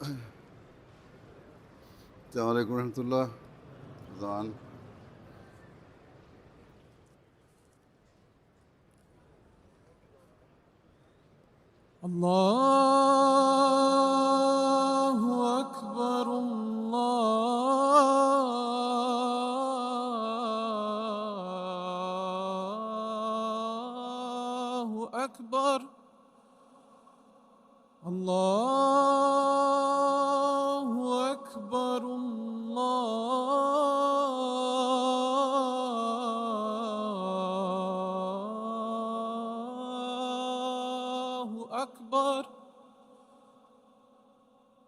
السلام عليكم ورحمة الله. طبعا الله أكبر الله أكبر الله أكبر الله أكبر.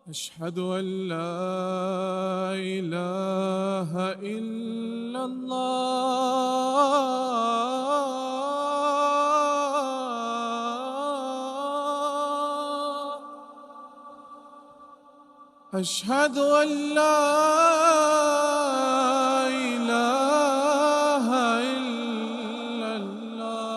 أشهد أن لا إله إلا الله. أشهد أن لا إله إلا الله.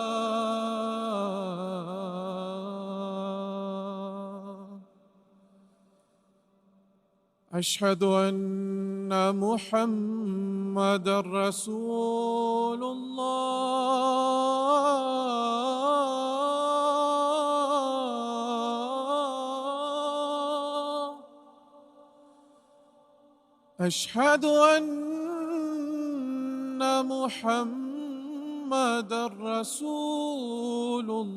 أشهد أن محمدًا رسول الله. أشهد أن محمدًا رسول الله.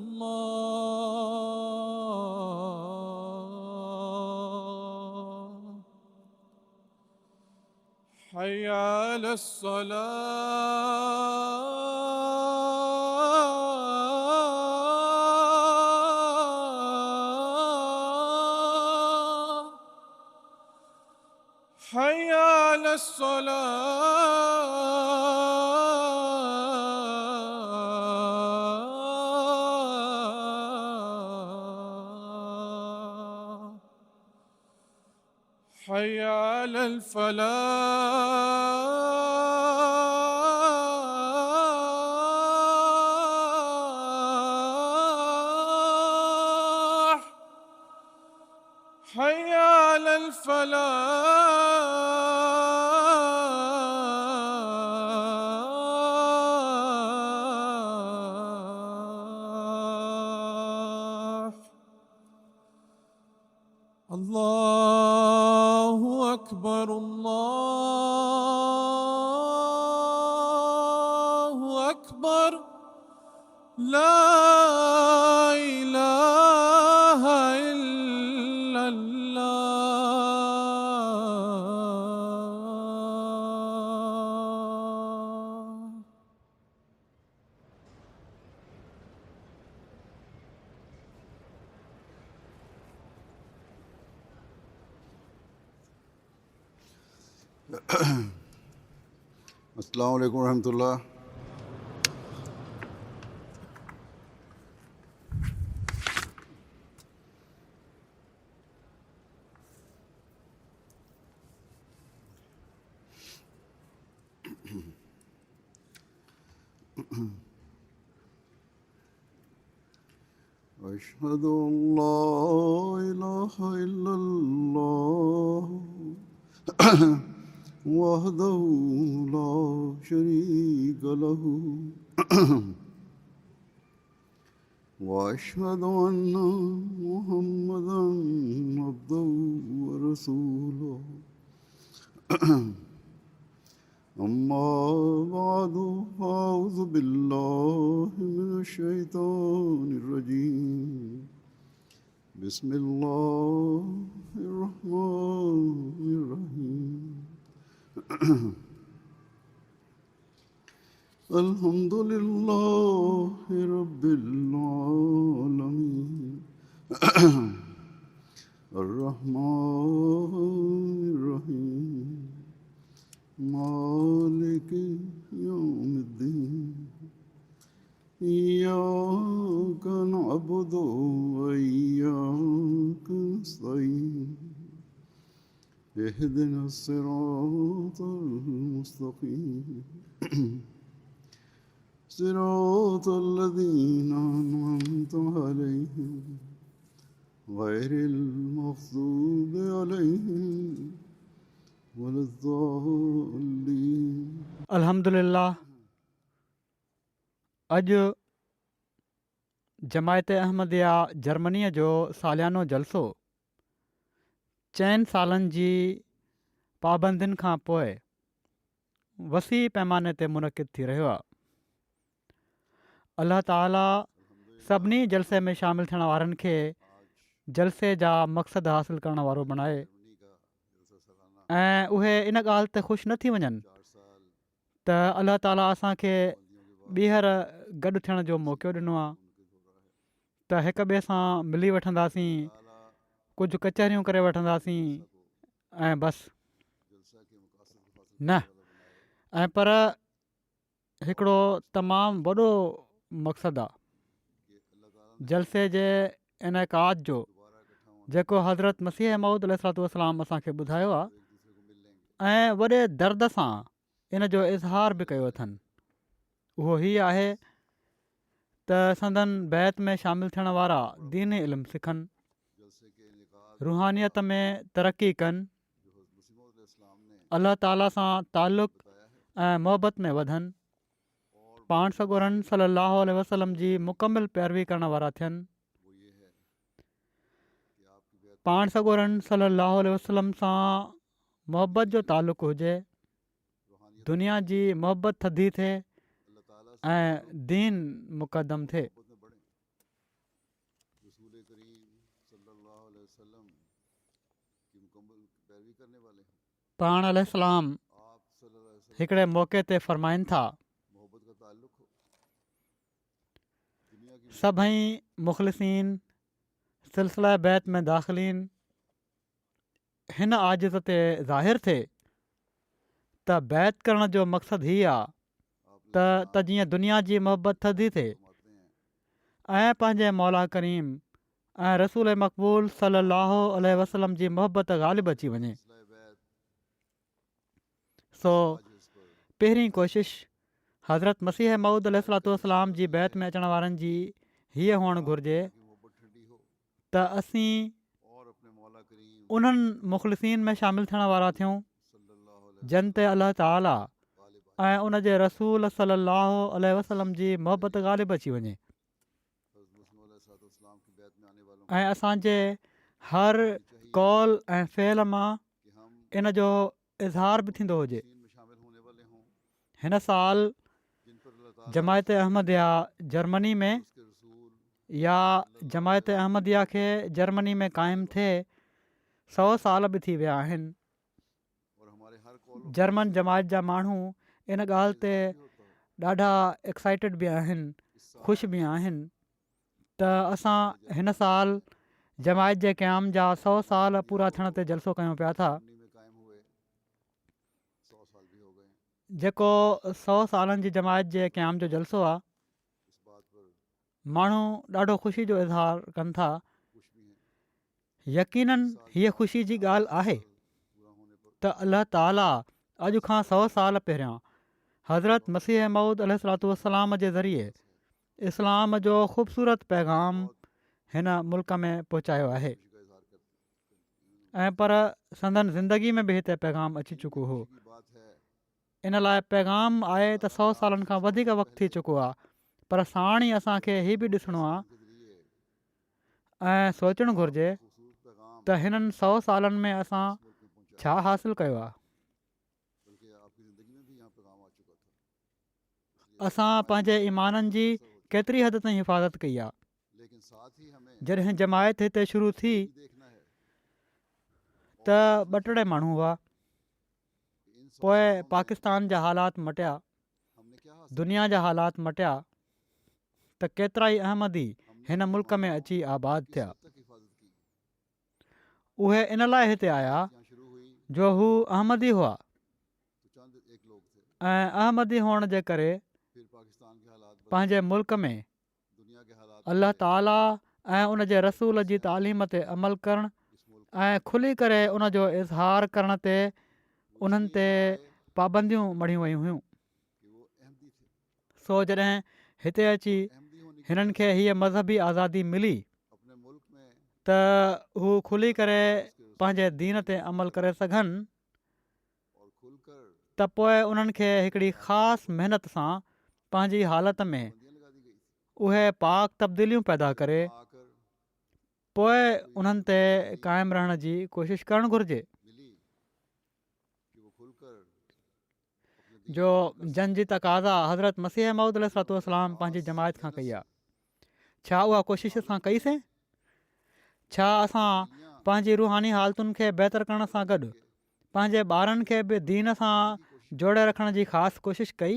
حي على الصلاة. حي على الصلاة. حي على الفلاح. حي على الفلاح. الله أكبر الله أكبر. لا إله إلا الله. السلام عليكم ورحمة الله. أشهد أن لا إله إلا الله وحده لا شريك له وأشهد أن محمدًا عبده ورسوله. أما بعد فأعوذ بالله من الشيطان الرجيم. بسم الله الرحمن الرحيم. الحمد لله رب العالمين. الرحمن الرحيم. مالك يوم الدين. إياك نعبد وإياك نستعين. اهدنا الصراط المستقيم. صراط الذين أنعمت عليهم غير المغضوب عليهم ولا الضالين. अल्हम्दुलिल्लाह। अॼु जमायत अहमदिया जर्मनीअ जो सालियानो जलसो चइनि सालनि जी पाबंदियुनि खां पोइ वसी पैमाने ते मुनक़िद थी रहियो आहे। अल्लाह ताला सभिनी जलसे में शामिलु थियण वारनि खे जलसे जा मक़सद हासिल करण वारो बणाए ऐं उहे इन ॻाल्हि ते ख़ुशि न थी वञनि त अल्लाह ताला असांखे ॿीहर गॾु थियण जो मौक़ो ॾिनो आहे त हिक ॿिए सां मिली वठंदासीं, कुझु कचहरियूं करे वठंदासीं ऐं बसि न। ऐं पर हिकिड़ो तमामु वॾो मक़सदु आहे जलसे जे इनकाद जो, जेको हज़रत मसीह मऊद अलैहिस्सलाम असांखे ॿुधायो आहे ऐं वॾे दर्द सां इन जो इज़हार बि कयो अथनि। उहो हीअ आहे त संदन बैत में शामिलु थियण वारा दीनी इल्मु सिखनि, रुहानियत में तरक़ी कनि, अल्लाह ताला सां तालुक़ ऐं मुहबत में वधनि, पाण सॻोरनि सल्लल्लाहु अलैहि वसल्लम जी मुकमिल पैरवी करण वारा थियनि, पाण सॻोरनि सल्लल्लाहु अलैहि वसल्लम सां मुहबत जो तालुक़ु हुजे, दुनिया जी मुहबत थधी थिए ऐं दीन मुक़दम थिए। पाण अलैहिस्सलाम हिकिड़े मौक़े ते फ़रमाइनि था, सभई मुख़लिसीन सिलसिला बैत में दाख़िलीन हिन आजिज़ ते ज़ाहिर थिए त बैत करण जो मक़सदु हीअ आहे त जीअं दुनिया जी मुहबत थधी थिए ऐं पंहिंजे मौला करीम ऐं रसूल मक़बूल सल्लल्लाहु अलैहि वसल्लम जी मुहबत ग़ालिब अची वञे। सो पहिरीं कोशिश हज़रत मसीह मऊद अलैहिस्सलाम जी बैत में अचण वारनि जी हीअ हुअणु घुरिजे त असीं उन्हनि मुख़लिसीन में शामिलु थियण वारा थियूं जिन ते अल्लाह ताला ऐं उन जे रसूल सल्लल्लाहु अलैहि वसल्लम जी मुहबत ग़ालिब अची वञे ऐं असांजे हर कौल ऐं फ़ेल मां इन जो इज़हार बि थींदो हुजे। हिन साल जमायत अहमदिया जर्मनी में या जमायत अहमदिया खे जर्मनी में क़ाइमु थिए 100 साल बि थी विया आहिनि। जर्मन जमायत जा माण्हू इन ॻाल्हि ते ॾाढा एक्साइटेड बि आहिनि, ख़ुशि बि आहिनि त असां हिन साल जमायत जे क़याम जा 100 साल पूरा थियण ते जलसो कयूं पिया था। जेको 100 सालनि जी जमायत जे क़याम जो जलसो आहे, माण्हू ॾाढो ख़ुशी जो इज़हार कनि था। यकीनन हीअ ख़ुशी जी ॻाल्हि आहे त अल्लाह ताला अॼु खां 100 साल पहिरियां हज़रत मसीह मऊद अलैहिस्सलाम जे ज़रिए इस्लाम जो ख़ूबसूरत पैगाम हिन मुल्क में पहुचायो आहे ऐं पर संदन ज़िंदगी में बि हिते पैगाम अची चुको हो। इन लाइ पैगाम आहे त 100 सालनि खां वधीक वक़्तु थी चुको आहे, पर साण ई असांखे हीअ बि ॾिसणो आहे ऐं सोचणु घुरिजे त हिननि 100 सालनि में असां छा हासिलु कयो आहे। असां पंहिंजे ईमाननि जी केतिरी हद ताईं हिफ़ाज़त कई आहे। जॾहिं जमायत हिते शुरू थी त 2 माण्हू हुआ, पोइ पाकिस्तान जा हालात मटिया, दुनिया जा हालात मटिया त केतिरा ई अहमदी हिन मुल्क में अची आबाद थिया। उहे इन लाइ हिते आया जो हू अहमदी हुआ ऐं अहमदी हुअण जे करे पंहिंजे मुल्क में अल्लाह ताला ऐं उन जे रसूल जी तालीम ते अमल करणु ऐं खुली करे उन जो इज़हार करण ते उन्हनि ते पाबंदियूं मढ़ियूं वयूं हुयूं। सो जॾहिं हिते अची हिननि खे हीअ मज़हबी आज़ादी मिली त हू खुली करे पंहिंजे दीन ते अमल करे सघनि और खुलकर त पोइ उन्हनि खे हिकिड़ी ख़ासि महिनत सां पंहिंजी हालति में पाबंदियां लगा दी गई थी। उहे पाक तब्दीलियूं पैदा करे आकर पोइ उन्हनि ते क़ाइमु रहण जी कोशिशि करणु घुरिजे मिली कि वो खुलकर अपने दीन जो को कर जन जी तक़ाज़ा हज़रत मसीह मऊद अलैहिस्सलाम पंहिंजी जमायत खां कई आहे। छा उहा कोशिशि असां कईसीं? छा असां पंहिंजी रूहानी हालतुनि खे बहितर करण सां गॾु पंहिंजे ॿारनि खे बि दीन सां जोड़े रखण जी ख़ासि कोशिशि कई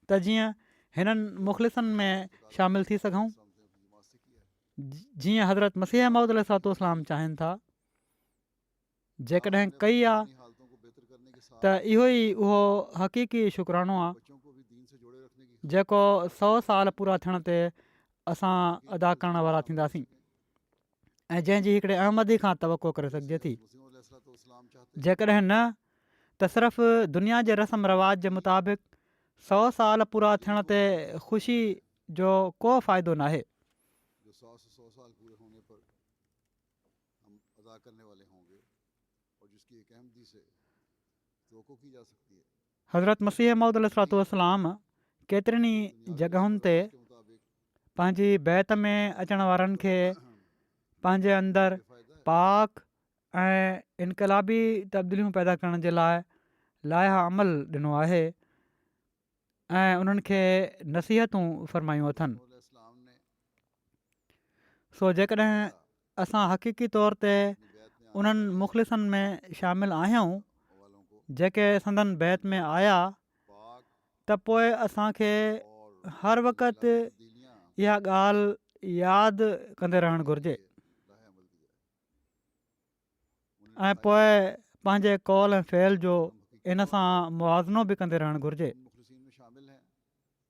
त जीअं हिननि मुख़लिसनि में शामिलु थी सघूं इस्लाम से अपनी जमात से किया है। जीअं हज़रत मसीह मऊद अलैहिस्सलाम चाहिनि था। जेकॾहिं कई आहे अपनी हालतों को बेहतर करने के साथ त इहो ई उहो हक़ीक़ी शुकरानो आहे बच्चों को भी दीन से जोड़े रखने की जेको 100 साल पूरा थियण ते असां अदा करण वारा थींदासीं ऐं जंहिंजी हिकिड़े अहमदी खां तवको करे सघिजे थी। मुस्लिम अलैहिस्सलाम चाहते हैं जेकॾहिं न त सिर्फ़ु दुनिया जे रस्म रिवाज जे मुताबिक़ 100 साल पूरा थियण ते ख़ुशी जो को फ़ाइदो नाहे। जो 100 साल पूरे होने पर हम अदा करने वाले होंगे और जिसकी एक अहमदी से तवक्को की जा सकती है। हज़रत मसीह मऊद अलैहिस्सलाम केतिरनि ई जॻहुनि ते के मुताबिक पंहिंजी बैत में अचण वारनि खे पंहिंजे अंदरि ये फ़ायदा है पाक ऐं इनकलाबी तब्दीलियूं पैदा करण जे लाइ लाइहा अमल ॾिनो आहे ऐं उन्हनि खे नसीहतूं फ़रमायूं अथनि। अलैहिस्सलाम ने सो जेकॾहिं असां हक़ीक़ी तौर ते अपनी बैत में उन्हनि मुख़लिसनि में शामिलु आहियूं वालों को जेके संदन बैत में आया पाक त पोइ असांखे और हर वक़्तु तब्दीलियां इहा ॻाल्हि यादि कंदे रहणु घुरिजे लाहे अमल दिया है। ऐं पोइ पंहिंजे कौल ऐं फ़ैल जो इन सां मुआज़नो बि कंदे रहणु घुरिजे मुख़लिसीन में शामिल हैं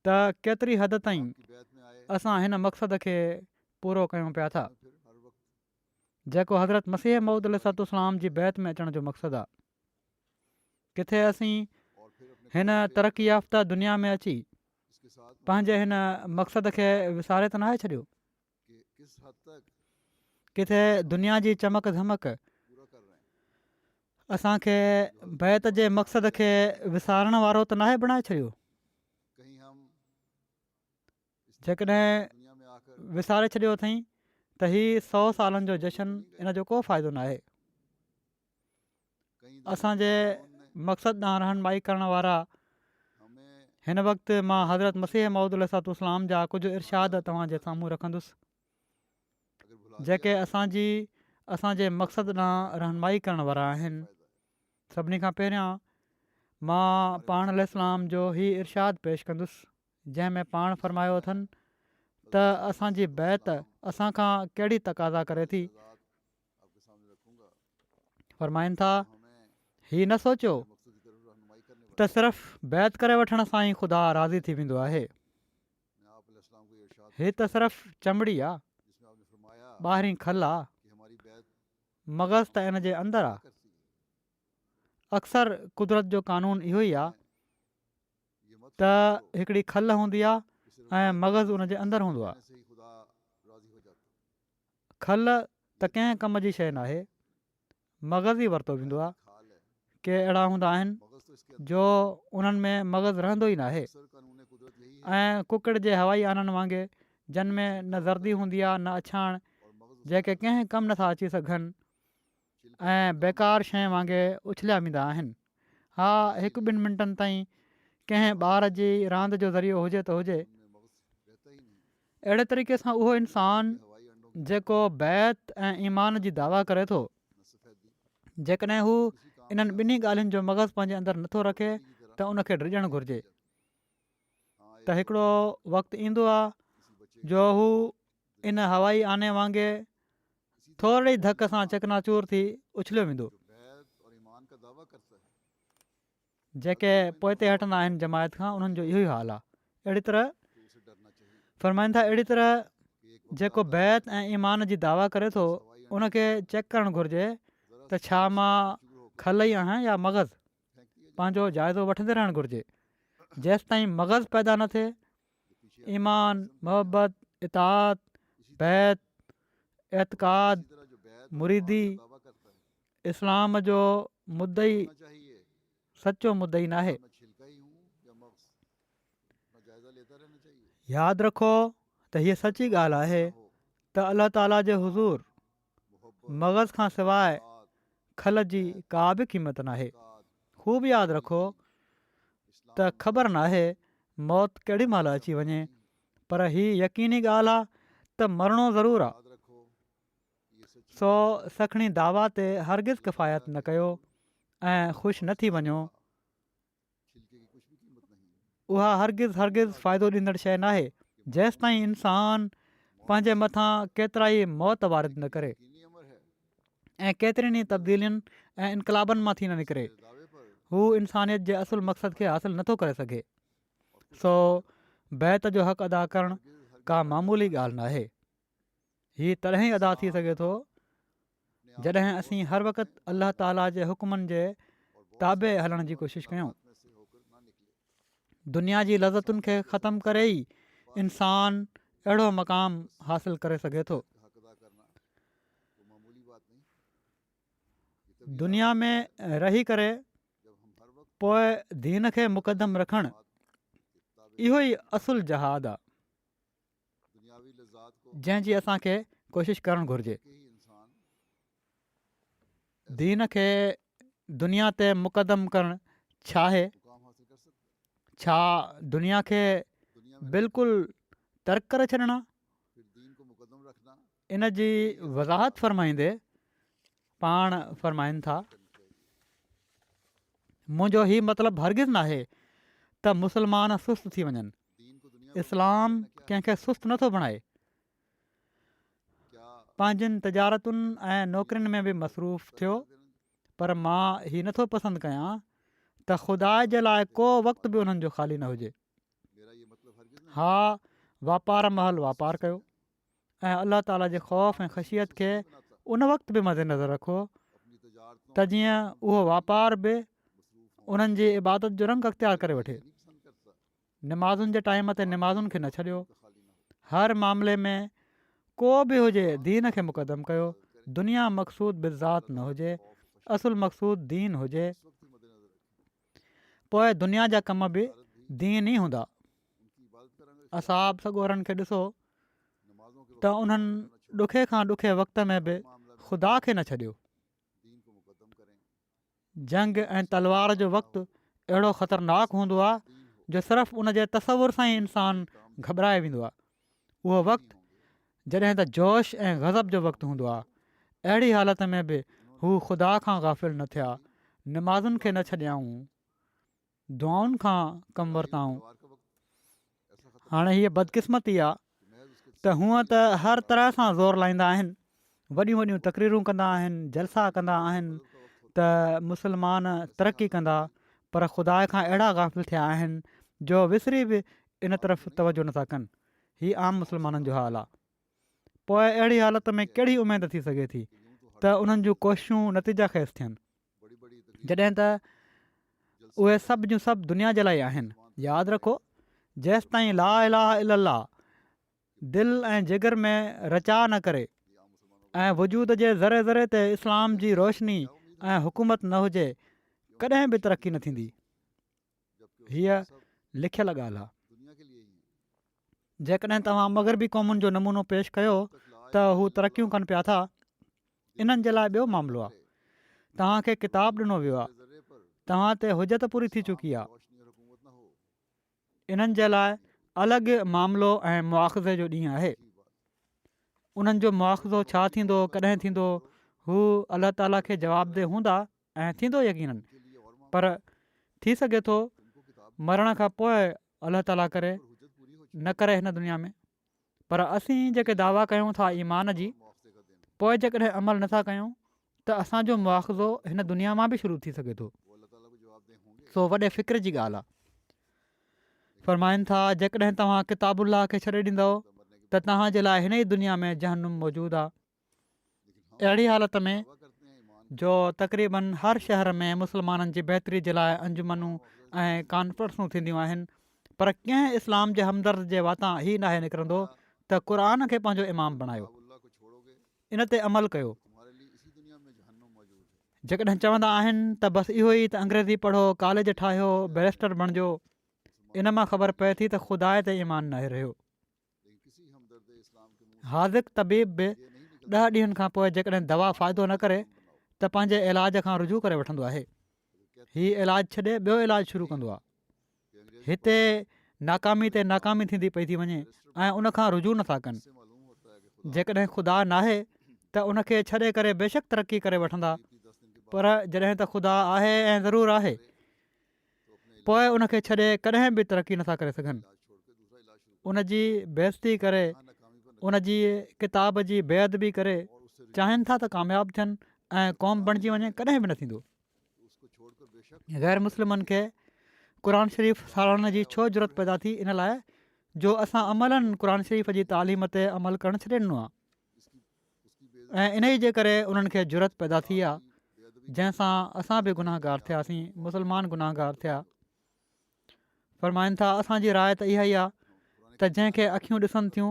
त केतिरी हद ताईं की बैत में आए असां हिन मक़सद खे पूरो कयूं पिया था फिर हर वक्त जेको हज़रत मसीह मऊद अलैहिस्सलाम जी बैत में अचण जो मक़सदु आहे। किथे असीं और फिर अपने हिन कौल फ़ेल तरक़ी याफ़्ता दुनिया में अची इसके साथ पंहिंजे हिन मक़सद खे विसारे त नाहे छॾियो। कि किस हद तक किथे दुनिया जी चमक धमक पूरा कर रहे हैं। असांखे बैत जे मक़सद खे विसारण वारो त नाहे बणाए छॾियो। कहीं हम इस जेकॾहिं दुनिया में आकर विसारे छॾियो अथई त हीउ 100 सालनि जो जशन इन जो को फ़ाइदो नाहे। कहीं असांजे ने मक़सदु ॾांहुं रहनुमाई करण वारा हमें हिन वक़्तु मां हज़रत मसीह मऊद अलैहिस्सलाम जा कुझु इरशाद तव्हांजे साम्हूं रखंदुसि अगर भुला जेके दिया असांजे मक़सदु ॾांहुं रहनुमाई करण वारा आहिनि। फ़ायदा है। सभिनी खां पहिरियां मां पाण अलैहिस्सलाम जो ही इरशाद पेश कंदुसि जंहिंमें पाण फरमायो अथनि त असांजी बैत असांखां कहिड़ी तक़ाज़ा करे थी। आज़ाद आपके सामने रखूंगा फरमाइनि था तो हमें हीउ न सोचियो मकसद की तरफ रहनुमाई करने त सिर्फ़ु बैत करे वठण सां ई ख़ुदा राज़ी थी वेंदो आहे। मैं आप अलैहिस्सलाम को ये इरशाद हीअ त सिर्फ़ु चमड़ी आहे, जिसमें आपने फरमाया ॿाहिरीं खल आहे, कि हमारी बैत मग़ज़ त इन जे अंदरि आहे। करती है। अक्सर कुदरत जो कानून इहो ई आहे ये मत त सोचो हिकिड़ी खल हूंदी आहे कि सिर्फ ऐं बैत मग़ज़ उन जे अंदरि हूंदो आहे। करने से ही खुदा राज़ी हो जाता है। खल त कंहिं कम जी शइ नाहे, मग़ज़ ई वरितो वेंदो आहे। खाल है के अहिड़ा हूंदा आहिनि मगज़ तो इसके अंदर जो उन्हनि में मग़ज़ रहंदो ई नाहे अक्सर कानून कुदरत यही है ऐं कुकड़ जे हवाई आननि वांगुरु जिन में न ज़र्दी हूंदी आहे न अछाण, और मगज़ जेके कंहिं कमु नथा अची सघनि ऐं बेकार शइ वांगुरु उछलिया वेंदा आहिनि। हा, 1-2 मिंटनि ताईं कंहिं ॿार जी रांदि जो ज़रियो हुजे त हुजे। मगज़ रहता ही नहीं अहिड़े तरीक़े सां उहो इंसानु हवाई अंडों की जेको बैत ऐं ईमान जी दावा करे थो, न सफ़ेदी जेकॾहिं हू किसी काम इन्हनि ॿिन्ही ॻाल्हियुनि जो मग़ज़ पंहिंजे अंदरि नथो रखे की तरह त उनखे डिॼणु घुरिजे हाँ त हिकिड़ो वक़्तु ईंदो आहे किसी बच्चे जो हू इन हवाई आने वांगुरु इसी थोरी धक सां चकनाचूर थी उछलियो वेंदो। जो बैत और ईमान का दावा करता है जेके पोइते हटंदा आहिनि जमायत खां उन्हनि जो इहो ई हाल आहे। अहिड़ी तरह तो उसे डरना चाहिए फरमाइनि था, अहिड़ी तरह कि एक वक्त जेको आता है बैत ऐं ईमान जी दावा करे थो उनखे चेक करणु घुरिजे ज़रा त सी छा मां शुरू होकर खल ई आहियां या मग़ज़। फेंक दिया जाए पंहिंजो जाइज़ो वठंदे रहणु घुरिजे। जेसि ताईं मग़ज़ पैदा न थिए, तो पीछे ईमान, मोहबत, इताअत, इसी तरह बैत, एतक़ाद इसी तरह जो बैत और मुरीदी ईमान का दावा करता है, इस्लाम जो मुद्दई होना चाहिए सचो मुद्दई न आहे। मैं छिलका ही हूँ या मग़ज़, अपना जाइज़ा लेता रहना चाहिए। यादि रखो त हीअ सची ॻाल्हि आहे हो त अलाह ताला जे हुज़ूर मोहब्बत, मग़ज़ खां सवाइ बात, खल जी का बि क़ीमत नाहे। एतक़ाद, ख़ूब यादि रखो त इस्लाम ख़बर नाहे मौत केॾी महिल अची वञे, पर हीअ यकीनी ॻाल्हि आहे त मरणो ज़रूरु आहे। याद रखो ये सच्ची सो सखणी दावा ते हरगिज़ किफ़ायत न कयो ऐं ख़ुशि न थी वञो। छिलके की कुछ भी कीमत नहीं है। उहा हरगिज़ फ़ाइदो ॾींदड़ शइ नाहे जेसि ताईं इंसानु पंहिंजे मथां केतिरा ई मौत वारिद न करे यकीनी अमर है ऐं केतिरनि ई तब्दीलियुनि ऐं इनकलाबनि मां थी न निकिरे। मेरे दावे पर हू इंसानियत जे असुलु मक़सद खे हासिलु नथो करे सघे। सो बैत जो हक़ अदा करणु का मामूली ॻाल्हि नाहे। हीअ तॾहिं ई अदा थी सघे थो जॾहिं असीं हर वक़्तु अलाह ताला जे हुकमनि जे ताबे हलण जी कोशिशि कयूं। में से होकर ना निकले। दुनिया जी लज़तुनि खे ख़तमु करे ई इंसानु अहिड़ो मक़ाम हासिलु करे सघे थो। हक अदा करना वो मामूली बात नहीं। ये तभी दुनिया में रही करे जब हम हर वक्त पोइ दीन खे मुक़दम रखणु ताबे इहो ई असुलु जहाद आहे दुनियावी लज़्ज़ात को जंहिंजी असांखे कोशिशि करणु घुरिजे। के ही इंसान दीन खे दुनिया ते मुक़दम करणु छा आहे? मुकाम हासिल कर सकता है। छा दुनिया खे दुनिया में बिल्कुलु तर्क करे छॾणु? फिर दीन को मुकदम रखना इन जी वज़ाहत फरमाईंदे पाण फरमाइनि था, करनी चाहिए। मुंहिंजो हीउ मतिलबु हरगिज़ न आहे त मुस्लमान सुस्त थी वञनि। दीन को दुनिया में इस्लाम करना क्या है? कंहिंखे सुस्त नथो बणाए। क्या पंहिंजनि तजारतुनि ऐं नौकरियुनि में बि मसरूफ़ थियो, पर मां हीउ नथो पसंदि कयां त ख़ुदा जे लाइ को वक़्तु बि उन्हनि जो ख़ाली न हुजे। मेरा ये मतलब हरगिज़ नहीं हा, वापार महल वापार कयो ऐं अलाह ताला जे ख़ौफ़ ऐं ख़शियत खे बनाता उन वक़्तु बि मद्देनज़र रखो अपनी तजारतों त जीअं उहो वापार बि मसरूफ़ हों। उन्हनि जी इबादत जो रंग अख़्तियार करे वठे। ये नहीं पसंद करता निमाज़ुनि जे टाइम ते निमाज़ुनि खे न छॾियो। तो खाली ना हो। हर मामले में को बि हुजे दीन खे मुक़दम कयो। दुनिया मक़सूद बिज़ात न हुजे, असुलु मक़सूद दीन हुजे। इस वक्त ही मद्देनज़र रखें। पोइ दुनिया जा कम बि भारत भी दीन ई हूंदा। उनकी इबादत का रंग असाब सॻोरनि खे ॾिसो नमाज़ों के त वक्त उन्हनि करना छोड़ ॾुखे खां ॾुखे वक़्त में बि मामला में ख़ुदा खे न छॾियो। दीन को मुकदम करें। जंग ऐं तलवार जो वक़्तु अहिड़ो ख़तरनाक हूंदो आहे दीन हो जो सिर्फ़ु उन जे तसवुर सां ई इंसानु काम घबराए वेंदो आहे। उहो नहीं वक़्तु होंगे। जॾहिं त जोश ऐं गज़ब जो वक़्तु हूंदो आहे। अहिड़ी हालत में बि हू ख़ुदा खां गाफ़िल न थिया, निमाज़ुनि खे न छॾियाऊं, दुआउनि खां कमु वरिताऊं। तलवार का वक्त ऐसा खतरनाक हाणे हीअ बदकिस्मती आहे कि महज उसके त हूअं त हर तरह सां ज़ोर लाईंदा आहिनि, वॾियूं वॾियूं तक़रीरूं कंदा आहिनि, जलसा कंदा आहिनि गज़ब का वक्त होता त मुस्लमान तरक़ी कंदा, पर ख़ुदा खां अहिड़ा गाफ़िल थिया आहिनि जो विसरी बि इन तरफ़ तवजो नथा कनि। हीअ आम मुस्लमाननि जो हाल आहे। पोइ अहिड़ी हालत में कहिड़ी उमेदु थी सघे थी है कि यूं तो हर त उन्हनि जूं कोशिशूं नतीजा ख़ेज़ थियनि, बड़ी बड़ी तकलीफ जॾहिं त जलसे उहे सभु जूं सभु दुनिया जे लाइ आहिनि। यादि रखो, जेसि ताईं ला इलाहा इल्लल्लाह दिलि ऐं जिगर में रचा न करे ये आम मुसलमानों ऐं वजूद जे ज़रे ज़रे ते इस्लाम जी रोशनी को क्या उम्मीद है ऐं हुकूमत न हुजे, कॾहिं बि तरक़ी न थींदी। जबकि वो हीअ सब लिखियल ॻाल्हि आहे। दुनिया के लिए ही है। जेकॾहिं तव्हां मग़रबी क़ौमुनि जो नमूनो पेश कयो त हू तरक़ियूं कनि पिया था, इन्हनि जे लाइ ॿियो मामिलो आहे। तव्हांखे किताबु ॾिनो वियो आहे, ज़रे पर तव्हां ते हुजत पूरी थी चुकी आहे। रोशनी और हुकूमत न हो। इन्हनि जे लाइ अलॻि मामिलो ऐं मुआख़ज़े जो ॾींहुं आहे। अजीब बात। उन्हनि जो मुआख़ज़ो छा थींदो, कॾहिं थींदो, हू अलाह ताला खे जवाबदेह हूंदा ऐं थींदो यकीननि, उनके लिए और मामला पर थी सघे थो उनको किताब मरण खां पोइ अलाह ताला करे पर हुज्जत पूरी हो चुकी न करे हिन दुनिया में। पर असीं जेके दावा कयूं था ईमान जी, है। मुआवज़े का दिन पोइ जेकॾहिं अमल नथा कयूं त असांजो मुआख़ज़ो हिन दुनिया मां बि शुरू थी सघे थो। वो अल्लाह ताला को जवाबदेह होंगे। सो वॾे फ़िक्र जी ॻाल्हि आहे। फ़रमाइनि था, जेकॾहिं तव्हां किताबुल्लाह खे छॾे ॾींदव मरने के त तव्हां जे लाइ हिन ई दुनिया में जहनुम मौजूदु आहे। लेकिन हम अहिड़ी हालत में दावा करते हैं ईमान जो तक़रीबन हर शहर में मुस्लमाननि जी बहितरी जे लाइ अंजुमनूं ऐं कॉन्फ्रेंसूं थींदियूं आहिनि, पर कंहिं इस्लाम जे हमदर्द जे वातां ई नाहे निकिरंदो त क़ुर खे पंहिंजो इमाम बणायो। अल्लाह को छोड़ोगे इन ते अमल कयो। तुम्हारे लिए इसी दुनिया में जहन्नुम मौजूद है। जेकॾहिं चवंदा आहिनि त बसि इहो ई त अंग्रेज़ी पढ़ो, कॉलेज ठाहियो, बैरिस्टर बणिजो, इन मां ख़बर पए थी त ख़ुदा ते ईमान न रहियो। लेकिन किसी हमदर्द इस्लाम के मुंह हाज़िक़ तबीब बि से ये नहीं निकलता 10 ॾींहंनि खां पोइ जेकॾहिं दवा फ़ाइदो न करे त पंहिंजे इलाज खां रुजू करे वठंदो आहे। हीउ इलाजु छॾे ॿियो इलाजु शुरू कंदो आहे। कि अंग्रेजी हिते नाकामी ते नाकामी थींदी पई थी वञे ऐं उनखां रुजू नथा कनि। से मालूम होता है कि खुदा जेकॾहिं ख़ुदा नाहे त उनखे छॾे करे बेशक तरक़ी करे वठंदा, 10 दिन के बाद पर जॾहिं त ख़ुदा आहे ऐं ज़रूरु आहे तो अपने पोइ उनखे छॾे कॾहिं बि तरक़ी नथा करे सघनि। इलाज छोड़ के दूसरा इलाज शुरू उन जी बेइज़ती करे, करना, नाकामी पर उन जी किताब जी बेअदबी करे और उससे चाहिनि था त कामयाबु थियनि ऐं क़ौम बणिजी वञे, कॾहिं बि न थींदो। उसको छोड़कर बेशक ग़ैर मुस्लिमनि खे क़ुर शरीफ़ साड़ण जी छो ज़रूरत पैदा थी? इन लाइ जो असां अमलनि क़ुर शरीफ़ जी तालीम ते अमल करणु छॾे ॾिनो आहे उसकी बेइज्जती ऐं इन ई जे करे उन्हनि खे ज़रूरत पैदा थी आहे, बेअदबी जंहिंसां असां बि गुनाहगार थियासीं, मुस्लमान गुनाहगार थिया। फ़रमाइनि था असांजी राय त इहा ई आहे त जंहिंखे अखियूं ॾिसनि थियूं,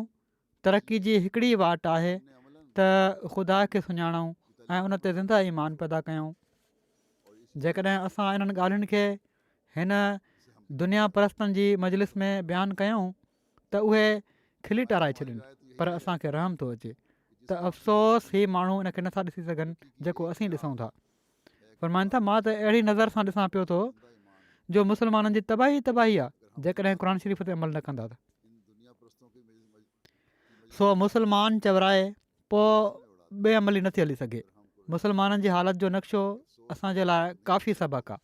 तरक़ी जी हिकिड़ी वाट आहे ने अमलन त ख़ुदा खे सुञाणूं ऐं उन ते ज़िंदा ईमान पैदा कयूं। जेकॾहिं असां इन्हनि ॻाल्हियुनि खे हिन दुनिया परस्तनि जी मजलिस में बयानु कयूं त उहे खिली टाराए छॾनि, पर असांखे रहम थो अचे त अफ़सोस ही माण्हू इनखे नथा ॾिसी सघनि जेको असीं ॾिसूं था। फ़रमाइनि था मां त अहिड़ी नज़र सां ॾिसां पियो थो जो मुस्लमाननि जी तबाही तबाही आहे जेकॾहिं क़ुर शरीफ़ ते अमल न कंदा त। इन दुनिया परस्तों की सो मुस्लमान चवराए पोइ बेअमली नथी हली सघे। मुस्लमाननि जी हालति जो नक्शो असांजे लाइ काफ़ी सबक़ु आहे।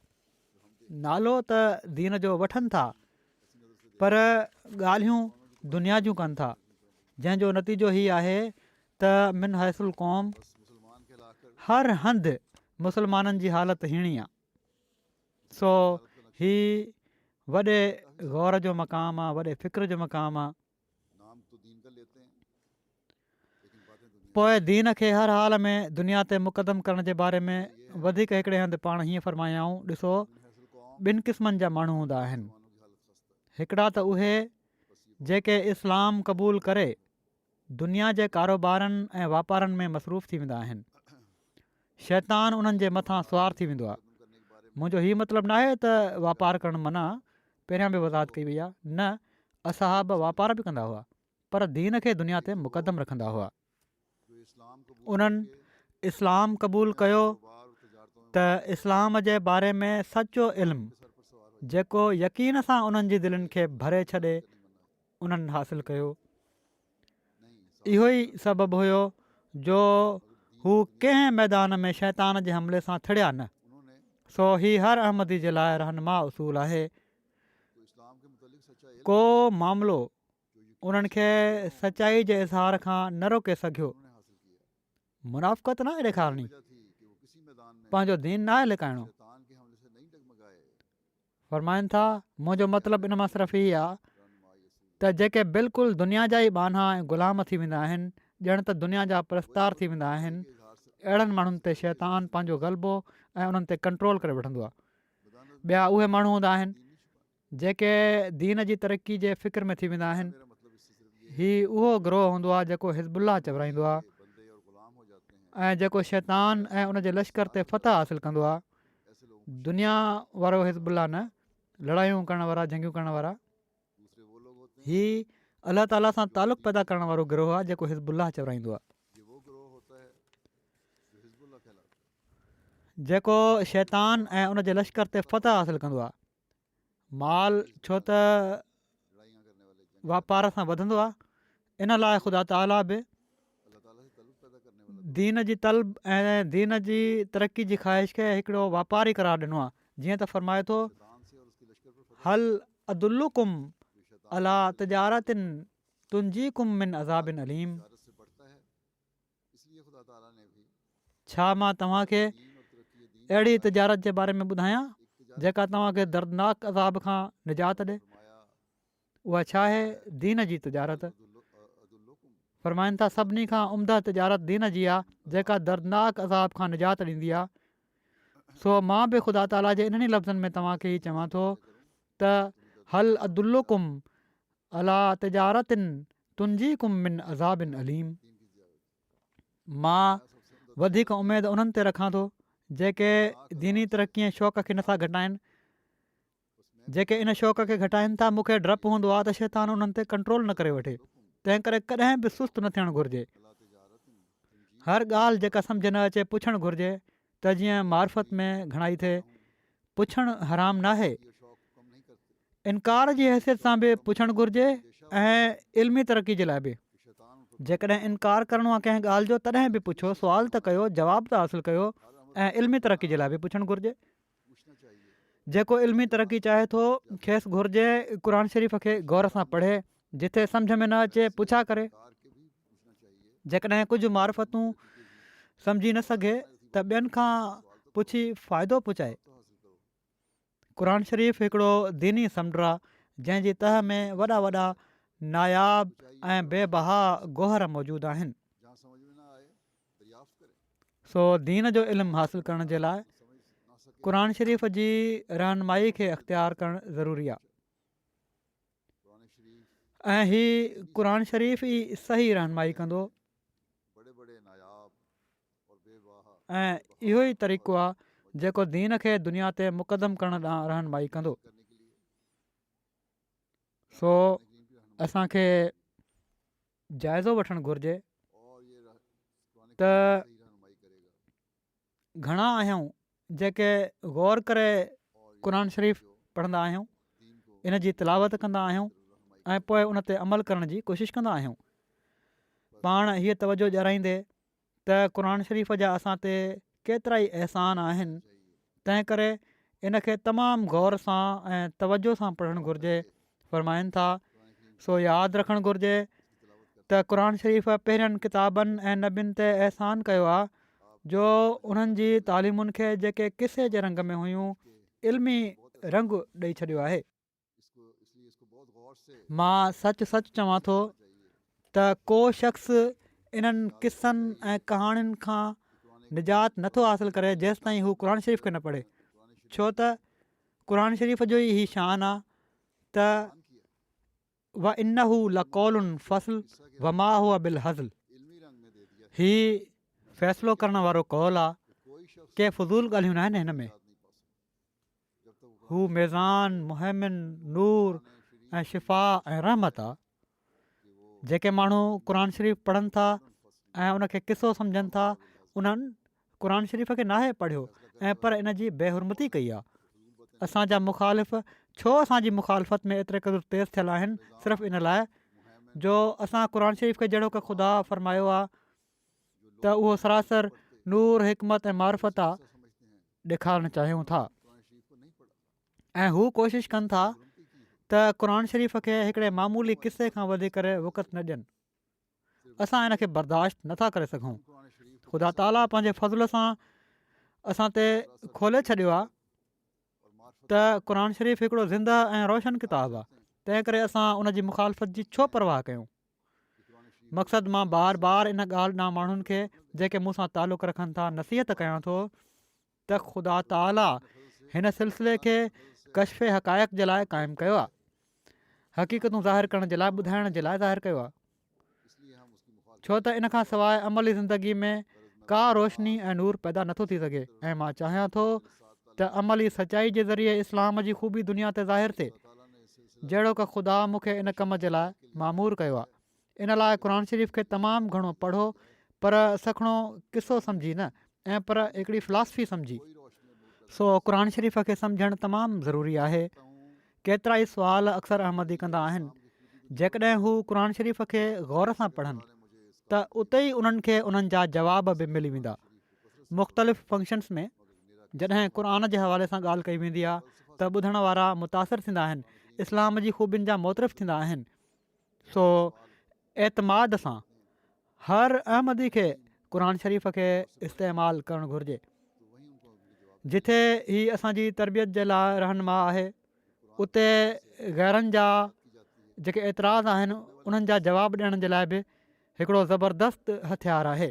नालो त दीन जो वठनि था, पर ॻाल्हियूं दुनिया जूं कनि था, जंहिंजो नतीजो हीअ आहे त मिन हैसुल क़ौम मुसलमान के लाकर हर हंधि मुस्लमाननि जी हालति हीणी आहे। सो ही वॾे गौर जो मक़ामु आहे, वॾे फ़िक्र जो मक़ामु आहे। नाम तो दीन का लेते हैं लेकिन बातें दुनिया पोइ दीन खे हर हाल में दुनिया ते मुक़दम करण जे बारे में वधीक हिकिड़े हंधि पाण हीअं फ़रमायाऊं, ॾिसो हैसुल कौम 2 क़िस्मनि जा माण्हू हूंदा आहिनि। मुसलमानों की हालत खस्ता हिकिड़ा त उहे जेके इस्लाम क़बूल करे दुनिया जे कारोबारनि ऐं वापारनि में मसरूफ़ थी वेंदा आहिनि। शैतान उन्हनि जे मथां सुवार थी वेंदो आहे। करने के बारे मुंहिंजो हीउ मतिलबु न आहे त वापारु करणु मना, पहिरियां बि वज़ाहत कई वई आहे, न असहाब वापार बि कंदा हुआ, पर दीन खे दुनिया ते मुक़दम रखंदा हुआ। जो इस्लाम कबूल उन्हनि इस्लाम क़बूल कयो कारोबार और तजारतों में त इस्लाम जे बारे में सचो इल्मु सर पर सवार हो जेको यकीन सां उन्हनि जी दिलनि खे भरे छॾे उन्हनि हासिलु कयो। नहीं इहो ई सबबु हुयो जो हू कंहिं मैदान में शैतान जे हमले सां थिड़िया न। उन्होंने सो ही हर अहमदी जे लाइ रहनुमा उसूल आहे। तो इस्लाम के मुतालिक सच्चा इल्म को मामिलो उन्हनि खे सचाई जे इज़हार खां न रोके सघियो। उन्होंने हासिल किया। मुनाफ़क़त न आहे ॾेखारणी, वजह थी कि वो किसी मैदान में पंहिंजो दीन न आहे लिकाइणो। शैतान के हमले से नहीं डगमगाए। फ़रमाइनि था मुंहिंजो मतिलबु इन मां सिर्फ़ु इहा आहे रहनुमाई असूल त जेके बिल्कुलु दुनिया जा ई बाना ऐं ग़ुलाम थी वेंदा आहिनि, ॼण त दुनिया जा परस्तार थी वेंदा आहिनि, के इज़हार से अहिड़नि माण्हुनि ते शैतान पंहिंजो ग़लबो ऐं उन्हनि ते कंट्रोल करे वठंदो आहे। बदानत ॿिया उहे माण्हू हूंदा आहिनि दीन नहीं छुपा। जेके दीन जी तरक़ी जे फ़िक्र में थी वेंदा आहिनि। मेरा मतलब इससे सिर्फ ये ही उहो गिरोह हूंदो आहे जेको हिज़बुल्लाह चवराईंदो आहे है बंदे और गुलाम हो जाते हैं। ऐं जेको शैतान ऐं उन जे लश्कर ते फ़तह हासिलु कंदो आहे। ऐसे लोग दुनिया वारो हिज़बुल्लाह न, लड़ायूं करण वारा, जंगियूं करण वारा। दूसरे वो लोग होते हैं ही अलाह ताला सां तालुक़ु पैदा करण वारो गिरोह आहे जेको हिज़बुल्लाह चवराईंदो आहे। ये वो गिरोह होता है जो हिजबुल्लाह कहलाता है। जेको शैतान ऐं उन जे लश्कर ते फ़तह हासिलु कंदो आहे। माल छो त लड़ाइयाँ करने वाले जंग वापार सां वधंदो आहे, इन लाइ ख़ुदा ताला बि अल्लाह ताला से ताल्लुक़ पैदा करने वाला दीन जी तलब ऐं दीन जी तरक़ी जी ख़्वाहिश खे हिकिड़ो वापारी करार ॾिनो आहे। जीअं त फ़रमाए थो, शैतान से और उसके लश्कर पर फतह हल अदुल्लुकुम जो शैतान अला तिजारतिन तुंजीकुम मिन अज़ाबिन अलीम। तिजारत से बढ़ता है। इसलिए खुदा ताला ने भी छा मां तव्हांखे दीन और तरक्की दीन अहिड़ी तिजारत जे बारे में ॿुधायां एक तिजारत जेका तव्हांखे दर्दनाक अज़ाब खां निजात ॾे? फरमाया उहा छा आहे? दीन जी तिजारत। अदुल्लुकुम फ़रमाइनि था सभिनी खां उम्दा तिजारत दीन जी आहे जेका दर्दनाक अज़ाब खां निजात ॾींदी आहे। सो मां बि ख़ुदा ताला जे इन्हनि लफ़्ज़नि में तव्हांखे ई चवां थो त हल अदुल्लुकुम अला तिजारतिन तुंजीकुम मिन अज़ाबिन अलीम। दीन की तिजारत मां वधीक उमेदु उन्हनि ते रखां थो जेके दीनी तरक़ीअ शौक़ खे नथा घटाइनि। जेके इन शौक़ खे घटाइनि था, मूंखे डपु हूंदो आहे त शैतान उन्हनि ते कंट्रोल न करे वठे। तंहिं करे कॾहिं बि सुस्तु न थियणु घुरिजे। हर ॻाल्हि जेका सम्झ न अचे पुछणु घुरिजे, त जीअं मार्फत में घणाई थिए। पुछणु हराम नाहे, इनकार जी हैसियत सां बि पुछणु घुरिजे ऐं इल्मी तरक़ी जे लाइ बि। जेकॾहिं इनकार करिणो आहे कंहिं ॻाल्हि जो, तॾहिं बि पुछो, सुवाल त कयो, जवाबु त हासिलु कयो ऐं इल्मी तरक़ी जे लाइ बि पुछणु घुरिजे। जेको इल्मी तरक़ी चाहे थो, खेसि घुरिजे क़ुर शरीफ़ खे गौर सां पढ़े, जिथे सम्झ में न अचे पुछा करे। जेकॾहिं कुझु मार्फतूं सम्झी न सघे त ॿियनि खां पुछी फ़ाइदो पुछाए। क़ुर शरीफ़ हिकिड़ो दीनी समुंडु आहे, जंहिंजी तह में वॾा वॾा नायाब ऐं बेबहा गोहर मौजूदु आहिनि। सो दीन जो इल्मु हासिलु करण जे लाइ क़ुर शरीफ़ जी रहनुमाई खे अख़्तियार करणु ज़रूरी आहे। ऐं हीउ क़ुर शरीफ़ ई सही रहनुमाई कंदो। ऐं इहो ई तरीक़ो आहे जेको दीन खे दुनिया ते मुक़दम करण ॾांहुं रहनुमाई कंदो। सो असांखे जाइज़ो वठणु घुरिजे त घणा आहियूं जेके गौर करे क़ुर शरीफ़ पढ़ंदा आहियूं, इन जी तिलावत कंदा आहियूं ऐं पोइ उन ते अमल करण जी कोशिशि कंदा आहियूं। पाण हीअ तवजो ॼाणाईंदे त क़ुर शरीफ़ जा असां ते केतिरा ई अहसान आहिनि, तंहिं करे इन खे तमामु गौर सां ऐं तवजो सां पढ़णु घुरिजे। फ़रमाइनि था, सो यादि रखणु घुरिजे त क़ुर शरीफ़ पहिरियनि किताबनि ऐं नबियुनि ते अहसान कयो आहे, जो उन्हनि जी तालीमुनि खे जेके किसे जे रंग में हुयूं, इल्मी रंग ॾेई छॾियो आहे। मां सच सच चवां थो त को शख़्स इन्हनि क़िसनि ऐं कहाणियुनि खां निजात नथो हासिलु करे जेसि ताईं हू क़ुर शरीफ़ खे न पढ़े। छो त क़ुर शरीफ़ जो ई शान आहे त व इन्नहु लक़ौलुन फ़स्ल व मा हुव बिल हज़ल। हीउ फ़ैसिलो करण वारो कौल आहे, के फज़ूल ॻाल्हियूं न आहिनि हिन में। हू मेज़ान, मुहमिन, नूर ऐं शिफ़ा ऐं रहमत आहे। जेके माण्हू क़ुर शरीफ़ पढ़नि था ऐं उनखे क़िसो सम्झनि था, उन्हनि क़ुर शरीफ़ खे नाहे पढ़ियो ऐं पर इन जी बेहुरमती कई आहे। असांजा मुख़ालिफ़ छो असांजी मुख़ालिफ़त में एतिरे क़दुरु तेज़ थियल आहिनि? सिर्फ़ु इन लाइ जो असां क़ुर शरीफ़ खे जहिड़ो की ख़ुदा फ़रमायो आहे त उहो सरासर नूर, हिकमत ऐं मारिफत आहे, ॾेखारणु चाहियूं था। ऐं हू कोशिशि कनि था त क़ुर शरीफ़ खे हिकिड़े मामूली क़िसे खां वधी करे वक़्तु न ॾियनि। असां इन खे बर्दाश्त नथा करे सघूं। ख़ुदा ताला पंहिंजे फज़ल सां असां ते खोले छॾियो आहे त क़ुर शरीफ़ हिकिड़ो ज़िंदह ऐं रोशन किताबु आहे। तंहिं करे असां उन जी मुख़ालिफ़त जी छो परवाह कयूं? मक़सदु मां बार बार इन ॻाल्हि ॾांहुं माण्हुनि खे जेके मूंसां तालुक़ु रखनि था नसीहत कयां थो त ख़ुदा ताला हिन सिलसिले खे कशफ़े हक़ाइक़ जे लाइ क़ाइमु कयो आहे, हक़ीक़तूं ज़ाहिर करण जे लाइ, ॿुधाइण जे लाइ ज़ाहिर कयो आहे। छो त इन खां सवाइ अमली ज़िंदगी में का रोशनी ऐं नूर पैदा नथो थी सघे। ऐं मां चाहियां थो त अमली सचाई जे ज़रिए इस्लाम जी ख़ूबी दुनिया ते ज़ाहिर थिए, जहिड़ो की ख़ुदा मूंखे इन कम जे लाइ मामूर कयो आहे। इन लाइ क़ुर शरीफ़ खे तमामु घणो पढ़ो, पर सखणो क़िसो सम्झी न, ऐं पर हिकिड़ी फ़िलासफ़ी सम्झी। सो क़ुर शरीफ़ खे सम्झणु तमामु ज़रूरी आहे। केतिरा ई सुवाल अक्सर अहमदी कंदा आहिनि। जेकॾहिं हू क़ुर शरीफ़ खे गौर सां पढ़नि त उते ई उन्हनि खे उन्हनि जा जवाब बि मिली वेंदा। मुख़्तलिफ़ फंक्शन्स में जॾहिं क़ुर जे हवाले सां ॻाल्हि कई वेंदी आहे त ॿुधण वारा मुतासिर थींदा आहिनि, इस्लाम जी ख़ूबियुनि जा मोतरिफ़ थींदा आहिनि। सो एतमाद सां हर अहमदी खे क़ुर शरीफ़ खे इस्तेमालु करणु घुरिजे। जिथे ही असांजी तरबियत जे लाइ रहनुमा आहे, उते गैरनि जा जेके एतिराज़ आहिनि उन्हनि जा जवाब ॾियण जे लाइ बि हिकिड़ो ज़बरदस्त हथियार आहे।